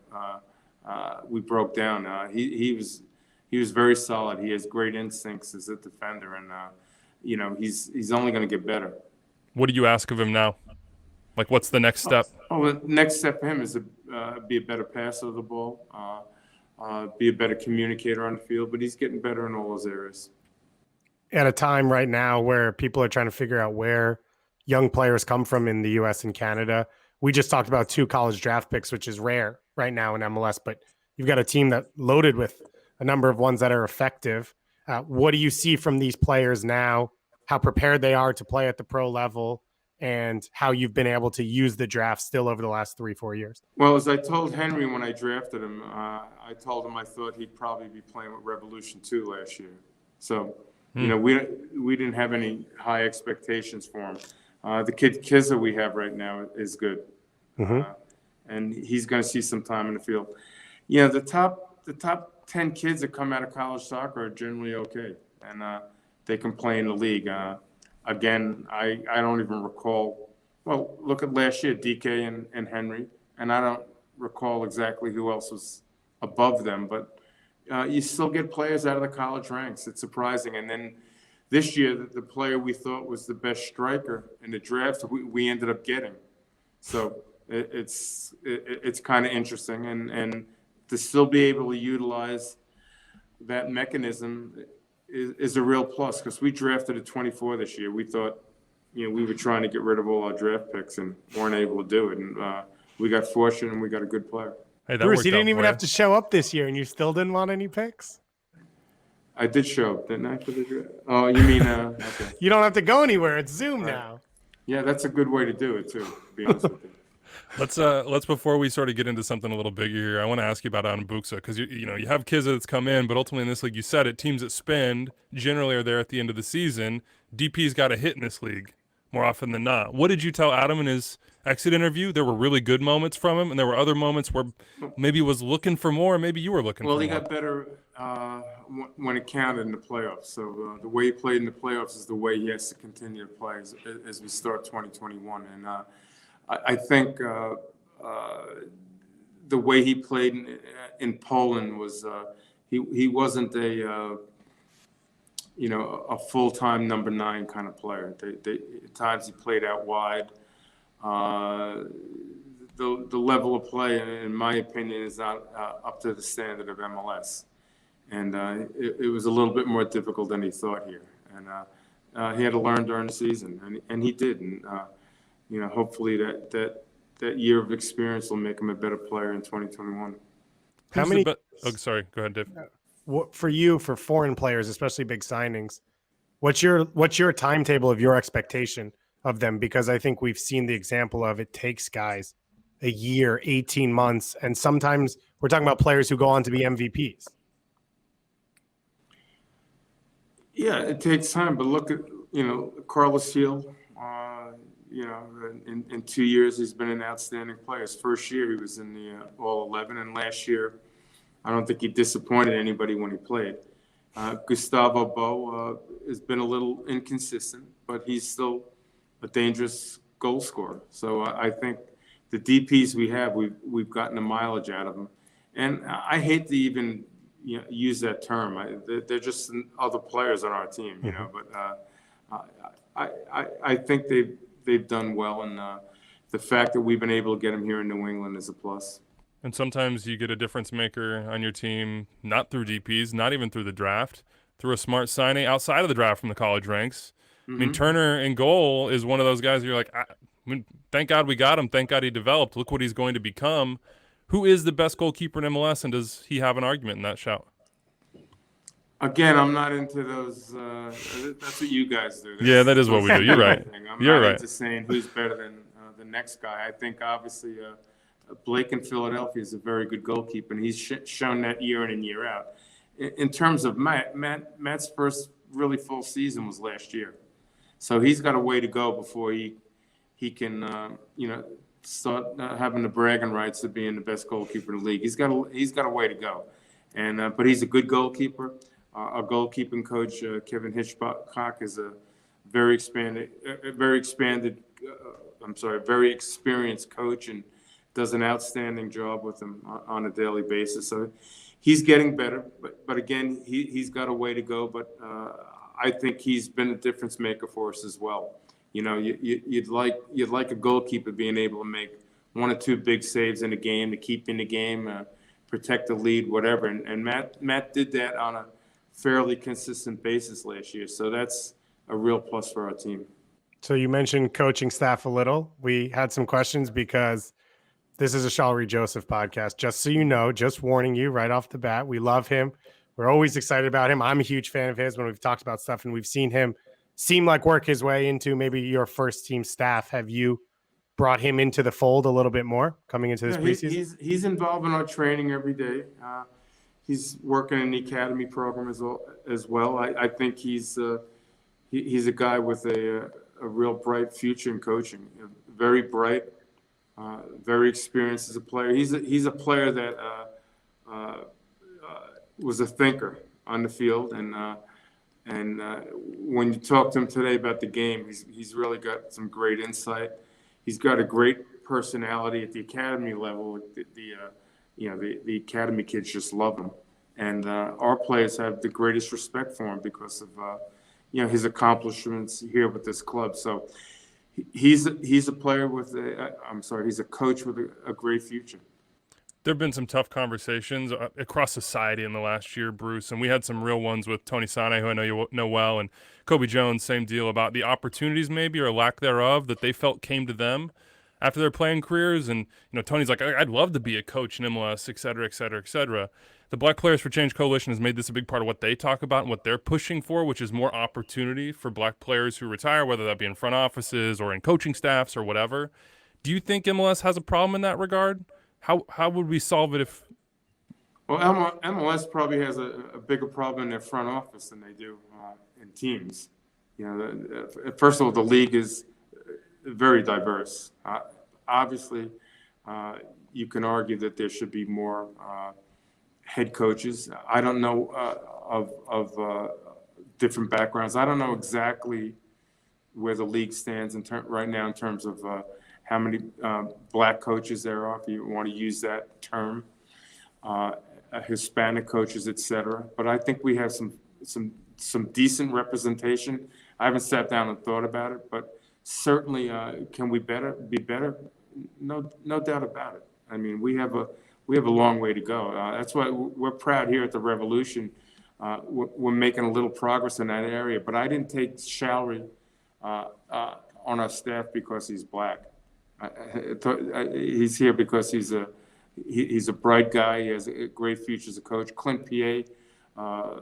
we broke down. He was very solid. He has great instincts as a defender, and he's only going to get better. What do you ask of him now? Like, what's the next step? The next step for him is to be a better passer of the ball, be a better communicator on the field. But he's getting better in all those areas. At a time right now where people are trying to figure out where young players come from in the U.S. and Canada, we just talked about 2 college draft picks, which is rare right now in MLS, but you've got a team that loaded with a number of ones that are effective. What do you see from these players now, how prepared they are to play at the pro level, and how you've been able to use the draft still over the last 3-4 years? Well, as I told Henry when I drafted him, I told him I thought he'd probably be playing with Revolution 2 last year. So, we didn't have any high expectations for him. The kid Kizza we have right now is good, and he's going to see some time in the field. The top 10 kids that come out of college soccer are generally okay, and they can play in the league. Again, I don't even recall. Well, look at last year, DK and Henry, and I don't recall exactly who else was above them, but you still get players out of the college ranks. It's surprising. And then this year, the player we thought was the best striker in the draft, we ended up getting. So it's kind of interesting. And to still be able to utilize that mechanism is a real plus, because we drafted at 24 this year. We thought, we were trying to get rid of all our draft picks and weren't able to do it. And we got fortunate and we got a good player. Hey, Bruce, you didn't even have to show up this year, and you still didn't want any picks? I did show up, didn't I, for the draft? Oh, you mean okay. You don't have to go anywhere. It's Zoom now. Yeah, that's a good way to do it, too, to be honest with you. Let's before we sort of get into something a little bigger here, I want to ask you about Anabuksa because you have kids that's come in, but ultimately in this league, you said it, teams that spend generally are there at the end of the season. DP's got a hit in this league more often than not. What did you tell Adam in his exit interview? There were really good moments from him, and there were other moments where maybe he was looking for more, maybe you were looking for more. Well, he got better when it counted in the playoffs. So the way he played in the playoffs is the way he has to continue to play as we start 2021. And I think the way he played in Poland was he wasn't a full-time number 9 kind of player. At times he played out wide. The level of play, in my opinion, is not up to the standard of MLS. And it was a little bit more difficult than he thought here. And he had to learn during the season, and he did. And, hopefully that year of experience will make him a better player in 2021. How many? Sorry, go ahead, Dave. What for you, for foreign players, especially big signings? What's your timetable of your expectation of them? Because I think we've seen the example of it takes guys a year, 18 months, and sometimes we're talking about players who go on to be MVPs. Yeah, it takes time, but look at Carlos Hill. In 2 years he's been an outstanding player. His first year he was in the All 11, and last year I don't think he disappointed anybody when he played. Gustavo Bo has been a little inconsistent, but he's still a dangerous goal scorer. So I think the DPs we have, we've gotten the mileage out of them. And I hate to even use that term. They're just other players on our team, but I think they've done well, and the fact that we've been able to get them here in New England is a plus. And sometimes you get a difference maker on your team, not through DPs, not even through the draft, through a smart signing outside of the draft from the college ranks. Mm-hmm. I mean, Turner in goal is one of those guys where you're like, thank God we got him. Thank God he developed. Look what he's going to become. Who is the best goalkeeper in MLS, and does he have an argument in that shout? Again, I'm not into those. That's what you guys do. Yeah, that is what we do. You're right. I'm not into saying who's better than the next guy. I think obviously Blake in Philadelphia is a very good goalkeeper, and he's shown that year in and year out. In terms of Matt's first really full season was last year, so he's got a way to go before he can start having the bragging rights of being the best goalkeeper in the league. He's got a way to go, and but he's a good goalkeeper. Our goalkeeping coach Kevin Hitchcock is a very experienced coach, and does an outstanding job with him on a daily basis. So he's getting better, but again, he's got a way to go. But I think he's been a difference maker for us as well. You'd like a goalkeeper being able to make 1 or 2 big saves in a game to keep in the game, protect the lead, whatever. And Matt did that on a fairly consistent basis last year. So that's a real plus for our team. So you mentioned coaching staff a little. We had some questions because this is a Shalry Joseph podcast. Just so you know, just warning you right off the bat, we love him. We're always excited about him. I'm a huge fan of his when we've talked about stuff, and we've seen him seem like work his way into maybe your first team staff. Have you brought him into the fold a little bit more coming into this preseason? He's involved in our training every day. He's working in the academy program as well. I think he's a guy with a real bright future in coaching. Very bright, very experienced as a player. He's a player that was a thinker on the field, and when you talk to him today about the game, he's really got some great insight. He's got a great personality at the academy level. The academy kids just love him, and our players have the greatest respect for him because of his accomplishments here with this club. So he's a player with he's a coach with a great future. There have been some tough conversations across society in the last year, Bruce, and we had some real ones with Tony Sane, who I know you know well, and Kobe Jones, same deal, about the opportunities maybe or lack thereof that they felt came to them after their playing careers. And Tony's like, I'd love to be a coach in MLS, et cetera, et cetera, et cetera. The Black Players for Change Coalition has made this a big part of what they talk about and what they're pushing for, which is more opportunity for Black players who retire, whether that be in front offices or in coaching staffs or whatever. Do you think MLS has a problem in that regard? How would we solve it if? Well, MLS probably has a bigger problem in their front office than they do in teams. You know, first of all, the league is very diverse. Obviously, you can argue that there should be more head coaches. I don't know of different backgrounds. I don't know exactly where the league stands right now in terms of how many black coaches there are, if you want to use that term, Hispanic coaches, et cetera. But I think we have some decent representation. I haven't sat down and thought about it, but certainly can we be better? No doubt about it. I mean, we have a long way to go. That's why we're proud here at the Revolution. We're making a little progress in that area, but I didn't take Shalry on our staff because he's black. He's here because he's a bright guy. He has a great future as a coach. Clint PA,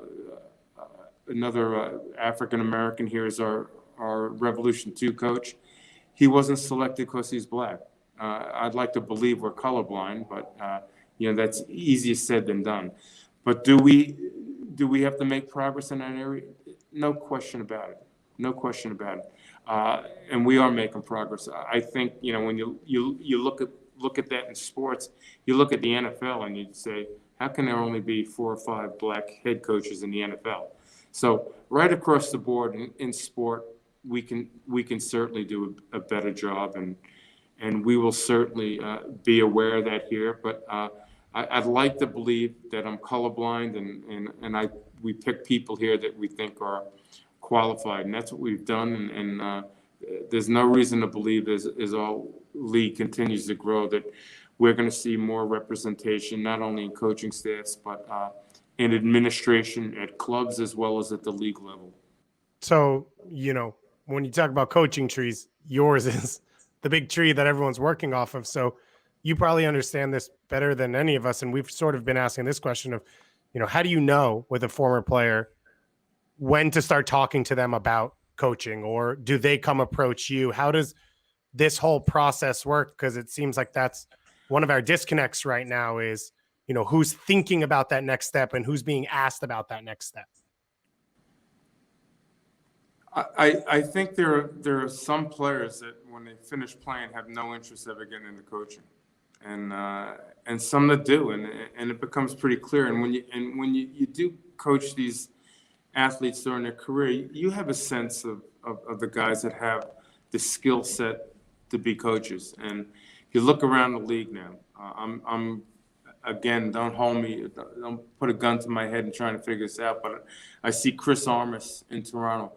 another African American here, is our Revolution 2 coach. He wasn't selected because he's black. I'd like to believe we're colorblind, but that's easier said than done. But do we have to make progress in that area? No question about it. No question about it. And we are making progress. I think when you look at that in sports, you look at the NFL and you say, how can there only be 4 or 5 black head coaches in the NFL? So right across the board in sport, we can certainly do a better job, and we will certainly be aware of that here. But I'd like to believe that I'm colorblind, and we pick people here that we think are qualified, and that's what we've done. And there's no reason to believe as our league continues to grow that we're going to see more representation, not only in coaching staffs, but in administration at clubs as well as at the league level. So, when you talk about coaching trees, yours is the big tree that everyone's working off of. So you probably understand this better than any of us. And we've sort of been asking this question of, how do you know with a former player when to start talking to them about coaching, or do they come approach you? How does this whole process work? Because it seems like that's one of our disconnects right now is, who's thinking about that next step and who's being asked about that next step. I think there are some players that when they finish playing have no interest ever getting into coaching, and some that do, and it becomes pretty clear. And when you do coach these athletes during their career, you have a sense of the guys that have the skill set to be coaches. And you look around the league now. I'm again, don't hold me, don't put a gun to my head and trying to figure this out. But I see Chris Armas in Toronto.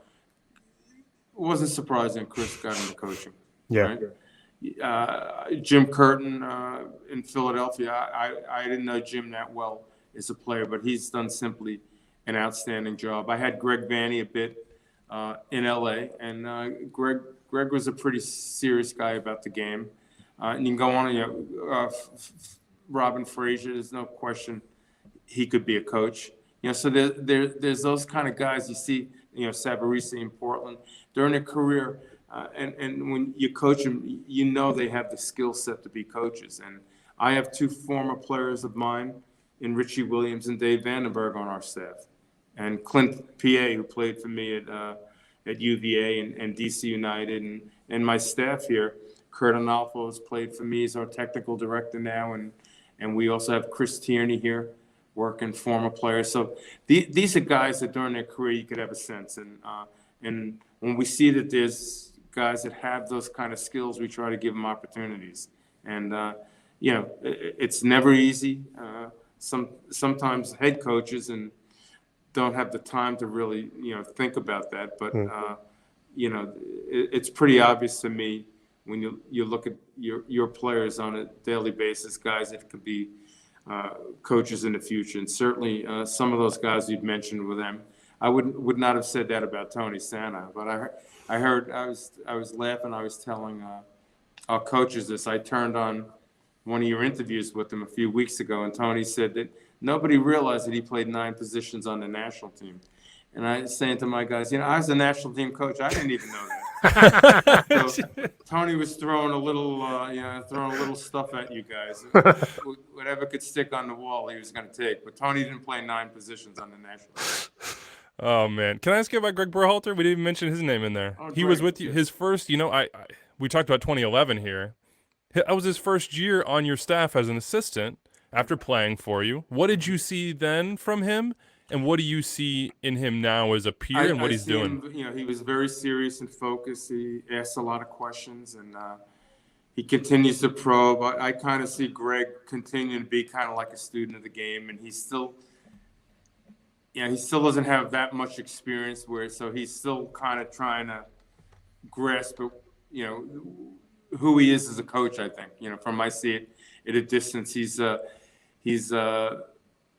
It wasn't surprising Chris got into coaching. Yeah. Right? Jim Curtin in Philadelphia. I didn't know Jim that well as a player, but he's done simply an outstanding job. I had Greg Vanny a bit in LA, and Greg was a pretty serious guy about the game. And you can go on, Robin Frazier, there's no question he could be a coach. So there's those kind of guys you see, Savarese in Portland during their career, and when you coach them, they have the skill set to be coaches. And I have 2 former players of mine in Richie Williams and Dave Vandenberg on our staff, and Clint PA, who played for me at UVA and DC United, and my staff here, Kurt Analfo has played for me as our technical director now, and we also have Chris Tierney here, working, former players. So these are guys that during their career you could have a sense, and when we see that there's guys that have those kind of skills, we try to give them opportunities. And it's never easy. Sometimes head coaches and don't have the time to really think about that, but it's pretty obvious to me when you look at your players on a daily basis, guys that could be coaches in the future. And certainly some of those guys you've mentioned with them, I would not have said that about Tony Santa, but I was laughing. I was telling our coaches this. I turned on one of your interviews with him a few weeks ago, and Tony said that nobody realized that he played 9 positions on the national team. And I was saying to my guys, I was a national team coach. I didn't even know that. So Tony was throwing a little stuff at you guys. Whatever could stick on the wall, he was going to take. But Tony didn't play 9 positions on the national team. Oh man, can I ask you about Greg Berhalter? We didn't even mention his name in there. He was with you. His first, we talked about 2011 here. That was his first year on your staff as an assistant after playing for you. What did you see then from him? And what do you see in him now as a peer and what he's doing? He was very serious and focused. He asked a lot of questions, and he continues to probe. I kind of see Greg continuing to be kind of like a student of the game, and he still doesn't have that much experience so he's still kind of trying to grasp, who he is as a coach. I think, from my seat at a distance, he's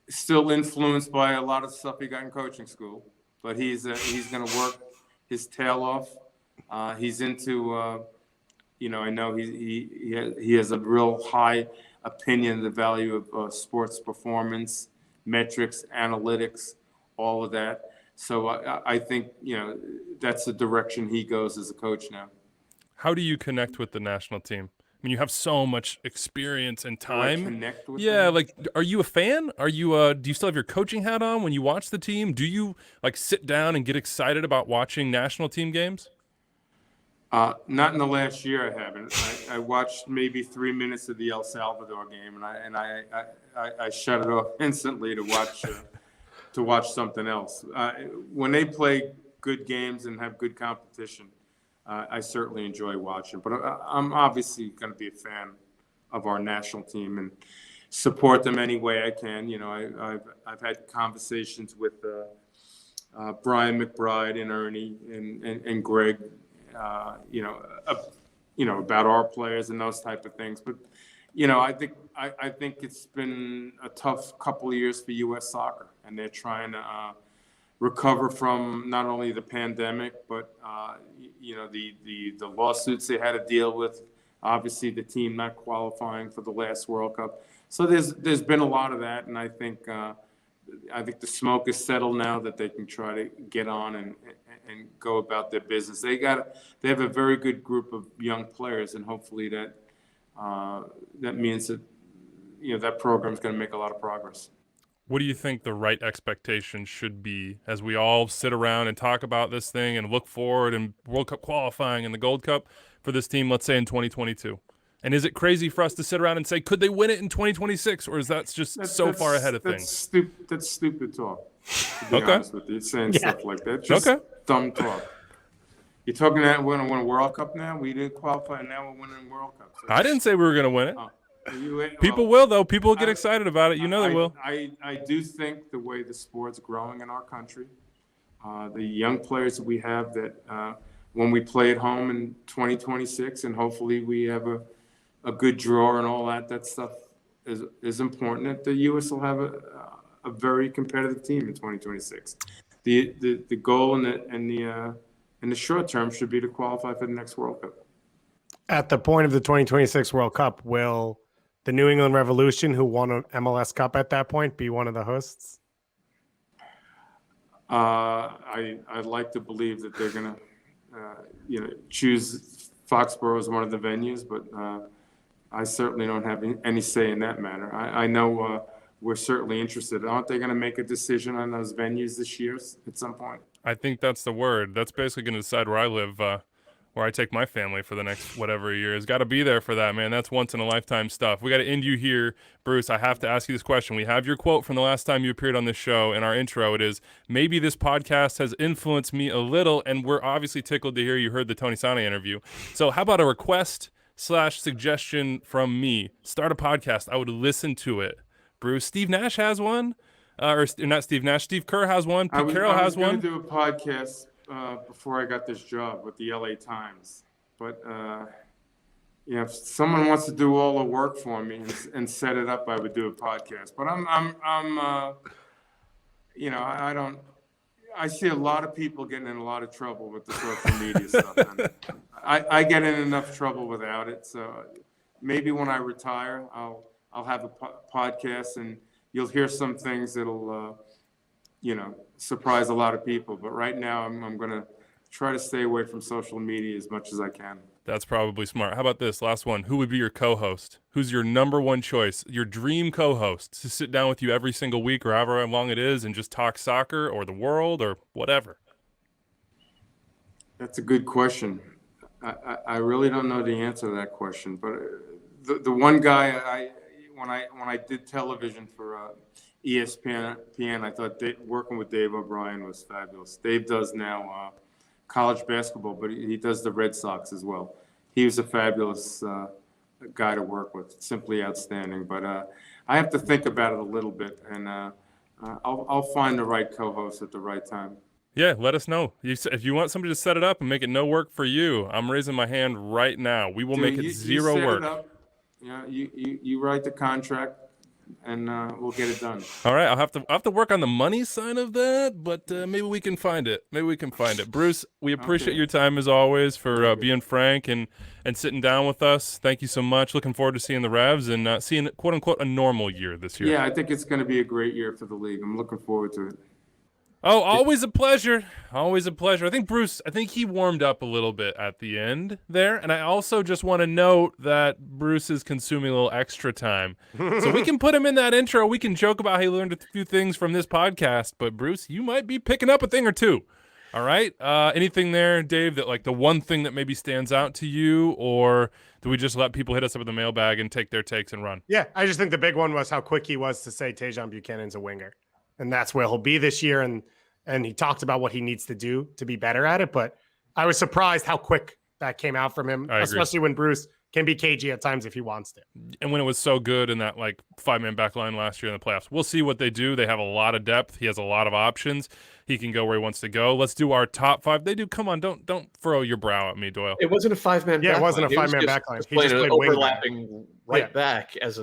still influenced by a lot of stuff he got in coaching school, but he's going to work his tail off. He's into, I know he has a real high opinion of the value of sports performance, metrics, analytics, all of that. So I think, that's the direction he goes as a coach now. How do you connect with the national team? I mean, you have so much experience and time. Connect with them? Like, are you a fan? Are you? Do you still have your coaching hat on when you watch the team? Do you sit down and get excited about watching national team games? Not in the last year. I haven't. I watched maybe 3 minutes of the El Salvador game, and I shut it off instantly to watch something else. When they play good games and have good competition, I certainly enjoy watching, but I'm obviously going to be a fan of our national team and support them any way I can. I've had conversations with Brian McBride and Ernie and Greg, about our players and those type of things. But I think it's been a tough couple of years for U.S. soccer, and they're trying to recover from not only the pandemic, but the lawsuits they had to deal with. Obviously, the team not qualifying for the last World Cup. So there's been a lot of that, and I think the smoke is settled now that they can try to get on and go about their business. They have a very good group of young players, and hopefully that means that that program is going to make a lot of progress. What do you think the right expectation should be as we all sit around and talk about this thing and look forward and World Cup qualifying and the Gold Cup for this team, let's say in 2022? And is it crazy for us to sit around and say, could they win it in 2026, or is that just so far ahead of things? That's stupid talk, to be honest with you, saying stuff like that. Just dumb talk. You're talking that we're going to win a World Cup now? We didn't qualify, and now we're winning World Cup. So I didn't say we were going to win it. People will, though. People get excited about it. They will. I do think the way the sport's growing in our country, the young players that we have that when we play at home in 2026, and hopefully we have a good draw and all that stuff is important, that the U.S. will have a very competitive team in 2026. The goal in the short term should be to qualify for the next World Cup. At the point of the 2026 World Cup, will the New England Revolution, who won an MLS Cup at that point, be one of the hosts? I'd like to believe that they're going to, choose Foxborough as one of the venues, but I certainly don't have any say in that matter. I know we're certainly interested. Aren't they going to make a decision on those venues this year at some point? I think that's the word. That's basically going to decide where I live, where I take my family for the next whatever year. It's got to be there for that, man. That's once-in-a-lifetime stuff. We got to end you here, Bruce. I have to ask you this question. We have your quote from the last time you appeared on this show. In our intro, it is, maybe this podcast has influenced me a little, and we're obviously tickled to hear you heard the Tony Sane interview. So how about a request/suggestion from me? Start a podcast. I would listen to it. Bruce, Steve Nash has one. Or not Steve Nash. Steve Kerr has one. Pete Carroll has one. I was going to do a podcast before I got this job with the LA Times, but if someone wants to do all the work for me and set it up, I would do a podcast. But I see a lot of people getting in a lot of trouble with the social media stuff. And I get in enough trouble without it. So maybe when I retire, I'll have a podcast, and you'll hear some things that'll surprise a lot of people. But right now, I'm going to try to stay away from social media as much as I can. That's probably smart. How about this last one? Who would be your co-host? Who's your number one choice? Your dream co-host to sit down with you every single week or however long it is and just talk soccer or the world or whatever? That's a good question. I really don't know the answer to that question. But the one guy when I did television for ESPN, I thought working with Dave O'Brien was fabulous. Dave does now college basketball, but he does the Red Sox as well. He was a fabulous guy to work with, simply outstanding. But I have to think about it a little bit, and I'll find the right co-host at the right time. Yeah, let us know. If you want somebody to set it up and make it no work for you, I'm raising my hand right now. We will make it zero you set work. It up. Yeah, you write the contract, and we'll get it done. All right, I'll have to work on the money side of that, but maybe we can find it. Bruce, we appreciate your time as always for being frank and sitting down with us. Thank you so much. Looking forward to seeing the Revs and seeing quote unquote a normal year this year. Yeah, I think it's going to be a great year for the league. I'm looking forward to it. Oh, always a pleasure. Always a pleasure. I think he warmed up a little bit at the end there. And I also just want to note that Bruce is consuming a little extra time. So we can put him in that intro. We can joke about how he learned a few things from this podcast. But Bruce, you might be picking up a thing or two. All right. Anything there, Dave, that like the one thing that maybe stands out to you, or do we just let people hit us up with the mailbag and take their takes and run? Yeah, I just think the big one was how quick he was to say Tajon Buchanan's a winger. And that's where he'll be this year. And he talked about what he needs to do to be better at it. But I was surprised how quick that came out from him, especially when Bruce can be cagey at times if he wants to. And when it was so good in that like 5-man back line last year in the playoffs. We'll see what they do. They have a lot of depth. He has a lot of options. He can go where he wants to go. Let's do our top 5. They do. Come on, don't furrow your brow at me, Doyle. It wasn't a 5-man. Yeah, it wasn't a 5-man back line. He just played overlapping back as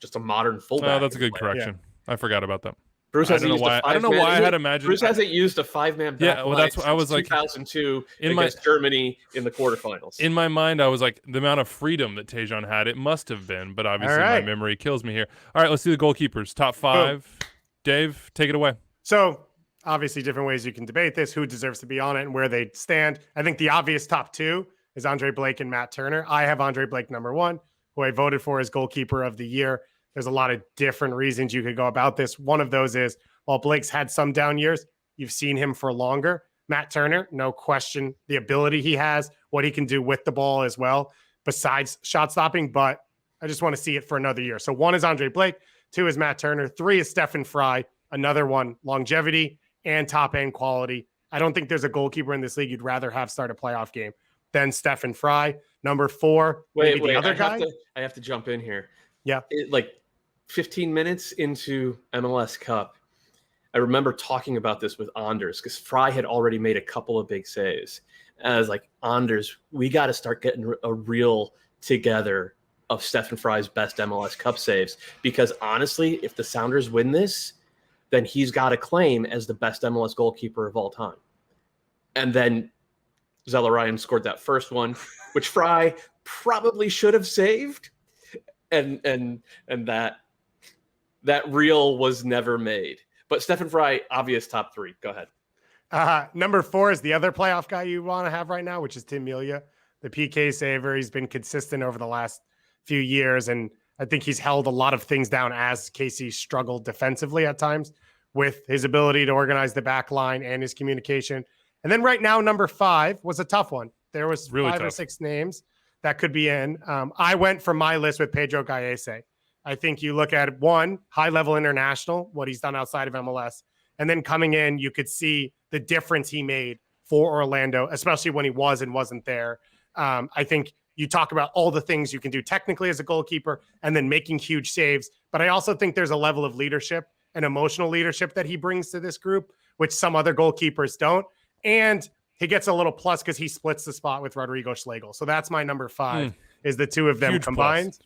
just a modern fullback. Oh, that's a good correction. Yeah. I forgot about that. Bruce I don't know why I had imagined. Bruce hasn't used a 5-man back Yeah, well, that's what I was like. 2002 against Germany in the quarterfinals. In my mind, I was like, the amount of freedom that Tajon had, it must have been. But obviously, my memory kills me here. All right, let's do the goalkeepers. Top 5. Boom. Dave, take it away. So, obviously, different ways you can debate this, who deserves to be on it and where they stand. I think the obvious top 2 is Andre Blake and Matt Turner. I have Andre Blake number 1, who I voted for as goalkeeper of the year. There's a lot of different reasons you could go about this. One of those is, while Blake's had some down years, you've seen him for longer. Matt Turner, no question, the ability he has, what he can do with the ball as well, besides shot stopping. But I just want to see it for another year. So 1 is Andre Blake, 2 is Matt Turner, 3 is Stephen Fry, another one, longevity and top end quality. I don't think there's a goalkeeper in this league you'd rather have start a playoff game than Stephen Fry. Number 4, wait, the other guy. I have to jump in here. Yeah. 15 minutes into MLS Cup, I remember talking about this with Anders because Fry had already made a couple of big saves. And I was like, Anders, we got to start getting a reel together of Stephen Fry's best MLS Cup saves. Because honestly, if the Sounders win this, then he's got a claim as the best MLS goalkeeper of all time. And then Zella Ryan scored that first one, which Fry probably should have saved. And that reel was never made. But Stephen Fry, obvious top 3. Go ahead. Number 4 is the other playoff guy you want to have right now, which is Tim Melia, the PK saver. He's been consistent over the last few years, and I think he's held a lot of things down as KC struggled defensively at times with his ability to organize the back line and his communication. And then right now, number 5 was a tough one. There was really 5 or 6 names that could be in. I went from my list with Pedro Gallese. I think you look at 1, high-level international, what he's done outside of MLS. And then coming in, you could see the difference he made for Orlando, especially when he was and wasn't there. I think you talk about all the things you can do technically as a goalkeeper and then making huge saves. But I also think there's a level of leadership and emotional leadership that he brings to this group, which some other goalkeepers don't. And he gets a little plus because he splits the spot with Rodrigo Schlegel. So that's my number 5, is the 2 of them huge combined. Plus.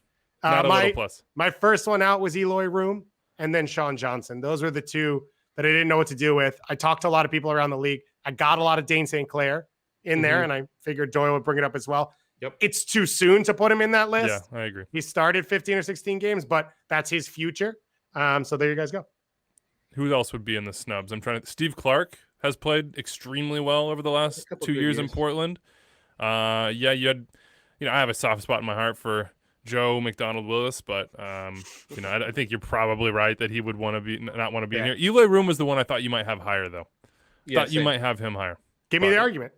Not a little plus. My first one out was Eloy Room and then Sean Johnson. Those were the 2 that I didn't know what to do with. I talked to a lot of people around the league. I got a lot of Dane St. Clair in there, and I figured Doyle would bring it up as well. Yep. It's too soon to put him in that list. Yeah, I agree. He started 15 or 16 games, but that's his future. So there you guys go. Who else would be in the snubs? I'm trying to. Steve Clark has played extremely well over the last 2 years in Portland. Yeah, you had, I have a soft spot in my heart for Joe McDonald-Willis, but I think you're probably right that he would not want to be in here. Eloy Room was the one I thought you might have higher, though. Thought you might have him higher. Give me the argument.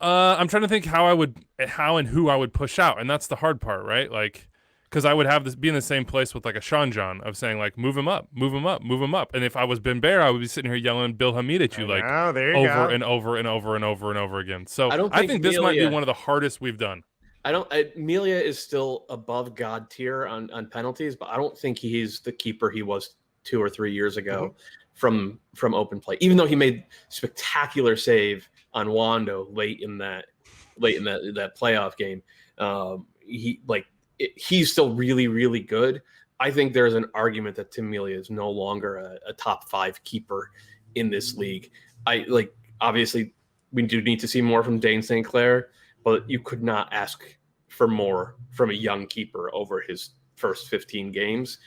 I'm trying to think how and who I would push out, and that's the hard part, right? Like, because I would have this be in the same place with like a Sean John of saying like, move him up, move him up, move him up. And if I was Ben Bear, I would be sitting here yelling Bill Hamid at you over and over and over and over and over again. So I think this might be one of the hardest we've done. Melia is still above God tier on penalties, but I don't think he's the keeper he was 2 or 3 years ago from open play. Even though he made spectacular save on Wando late in that playoff game, he's still really, really good. I think there's an argument that Tim Melia is no longer a top 5 keeper in this league. Obviously we do need to see more from Dane St. Clair, but you could not ask for more from a young keeper over his first 15 games.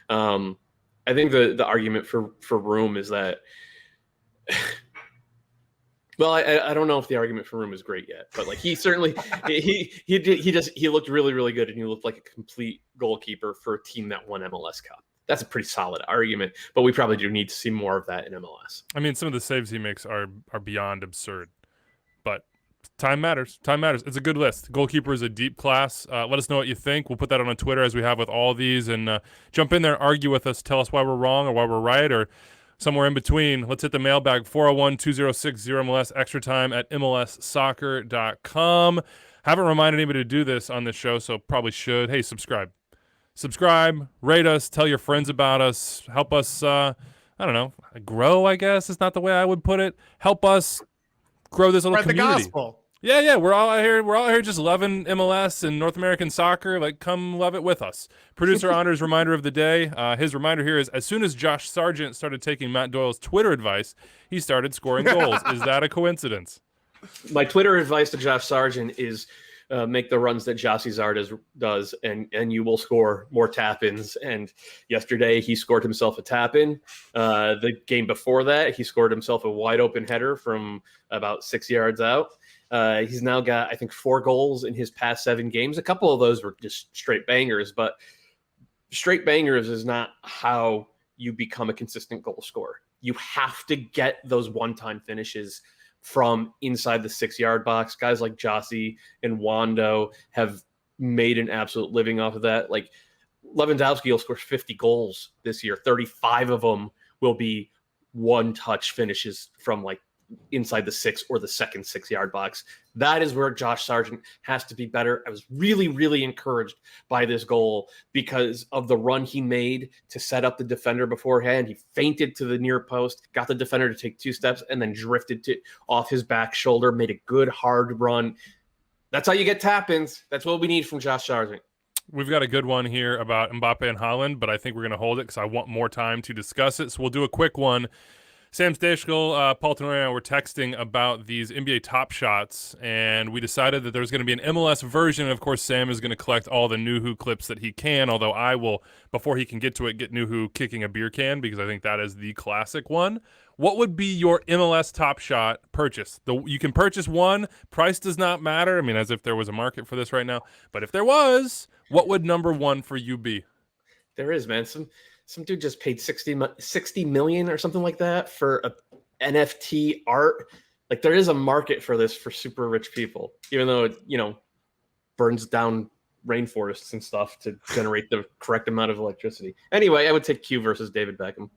I think the argument for Room is that, well, I don't know if the argument for Room is great yet, but like he certainly he looked really, really good, and he looked like a complete goalkeeper for a team that won MLS Cup. That's a pretty solid argument, but we probably do need to see more of that in MLS. I mean, some of the saves he makes are beyond absurd, but time matters. Time matters. It's a good list. Goalkeeper is a deep class. Let us know what you think. We'll put that on Twitter as we have with all these, and jump in there, argue with us, tell us why we're wrong or why we're right, or somewhere in between. Let's hit the mailbag, 401-2060-MLS, extra time at MLSsoccer.com. Haven't reminded anybody to do this on this show, so probably should. Hey, subscribe. Subscribe, rate us, tell your friends about us, help us, I don't know, grow, I guess is not the way I would put it. Help us grow this little community. The gospel. Yeah, we're all out here just loving MLS and North American soccer. Like, come love it with us. Producer Honor's reminder of the day. His reminder here is, as soon as Josh Sargent started taking Matt Doyle's Twitter advice, he started scoring goals. Is that a coincidence? My Twitter advice to Josh Sargent is make the runs that Jossie Zardes does, and you will score more tap-ins. And yesterday he scored himself a tap-in. The game before that, he scored himself a wide-open header from about 6 yards out. He's now got, I think, 4 goals in his past 7 games. A couple of those were just straight bangers, but straight bangers is not how you become a consistent goal scorer. You have to get those one-time finishes from inside the 6-yard box. Guys like Jossie and Wando have made an absolute living off of that. Like, Lewandowski will score 50 goals this year. 35 of them will be one-touch finishes from like inside the 6 or the second 6-yard box. That is where Josh Sargent has to be better. I was really, really encouraged by this goal because of the run he made to set up the defender beforehand. He feinted to the near post, got the defender to take 2 steps, and then drifted off his back shoulder, made a good hard run. That's how you get tap-ins. That's what we need from Josh Sargent. We've got a good one here about Mbappe and Haaland, but I think we're going to hold it because I want more time to discuss it. So we'll do a quick one. Sam Stachel, Paul Tenori, and I were texting about these NBA Top Shots, and we decided that there's going to be an MLS version. And of course, Sam is going to collect all the Nuhu clips that he can, although I will, before he can get to it, get Nuhu kicking a beer can because I think that is the classic one. What would be your MLS Top Shot purchase? You can purchase one. Price does not matter. I mean, as if there was a market for this right now. But if there was, what would number 1 for you be? There is, man. Some dude just paid 60 million or something like that for a NFT art. Like, there is a market for this for super rich people, even though it, burns down rainforests and stuff to generate the correct amount of electricity. Anyway, I would take Q versus David Beckham.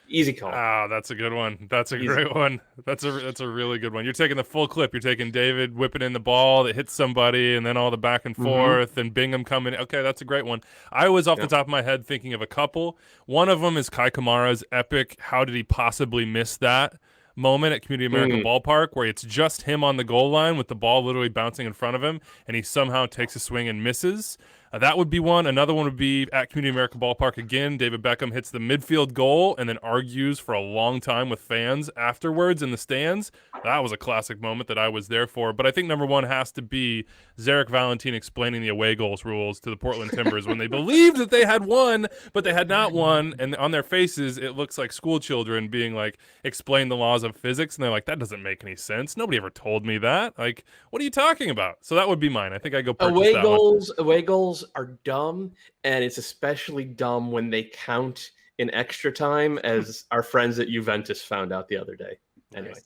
Easy call. Ah, that's a good one. That's a great one. That's a really good one. You're taking the full clip. You're taking David whipping in the ball that hits somebody, and then all the back and forth, and Bingham coming. Okay, that's a great one. I was off the top of my head thinking of a couple. One of them is Kai Kamara's epic. How did he possibly miss that moment at Community America Ballpark, where it's just him on the goal line with the ball literally bouncing in front of him, and he somehow takes a swing and misses. That would be one. Another one would be at Community America Ballpark again. David Beckham hits the midfield goal and then argues for a long time with fans afterwards in the stands. That was a classic moment that I was there for. But I think number one has to be Zarek Valentin explaining the away goals rules to the Portland Timbers when they believed that they had won, but they had not won. And on their faces, it looks like school children being like, explain the laws of physics. And they're like, that doesn't make any sense. Nobody ever told me that. Like, what are you talking about? So that would be mine. I think I go purchase that one. Away goals are dumb, and it's especially dumb when they count in extra time, as our friends at Juventus found out the other day. Anyway, Nice.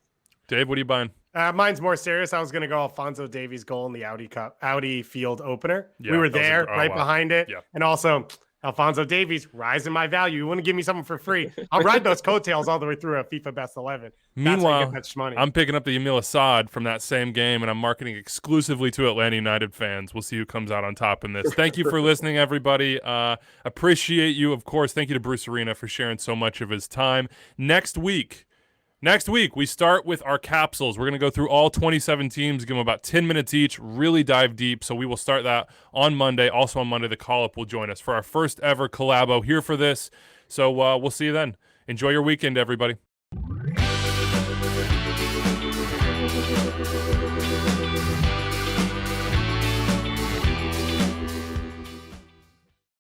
Dave, what are you buying? Mine's more serious. I was going to go Alphonso Davies' goal in the Audi Field opener. Yeah, we were that was there, wow. right behind it. Yeah. And also, Alphonso Davies, rising my value. You want to give me something for free? I'll ride those coattails all the way through a FIFA Best 11. Meanwhile, that's money. I'm picking up the Emil Assad from that same game, and I'm marketing exclusively to Atlanta United fans. We'll see who comes out on top in this. Thank you for listening, everybody. Appreciate you, of course. Thank you to Bruce Arena for sharing so much of his time. Next week, we start with our capsules. We're going to go through all 27 teams, give them about 10 minutes each, really dive deep. So we will start that on Monday. Also on Monday, the call-up will join us for our first ever collabo here for this. So we'll see you then. Enjoy your weekend, everybody.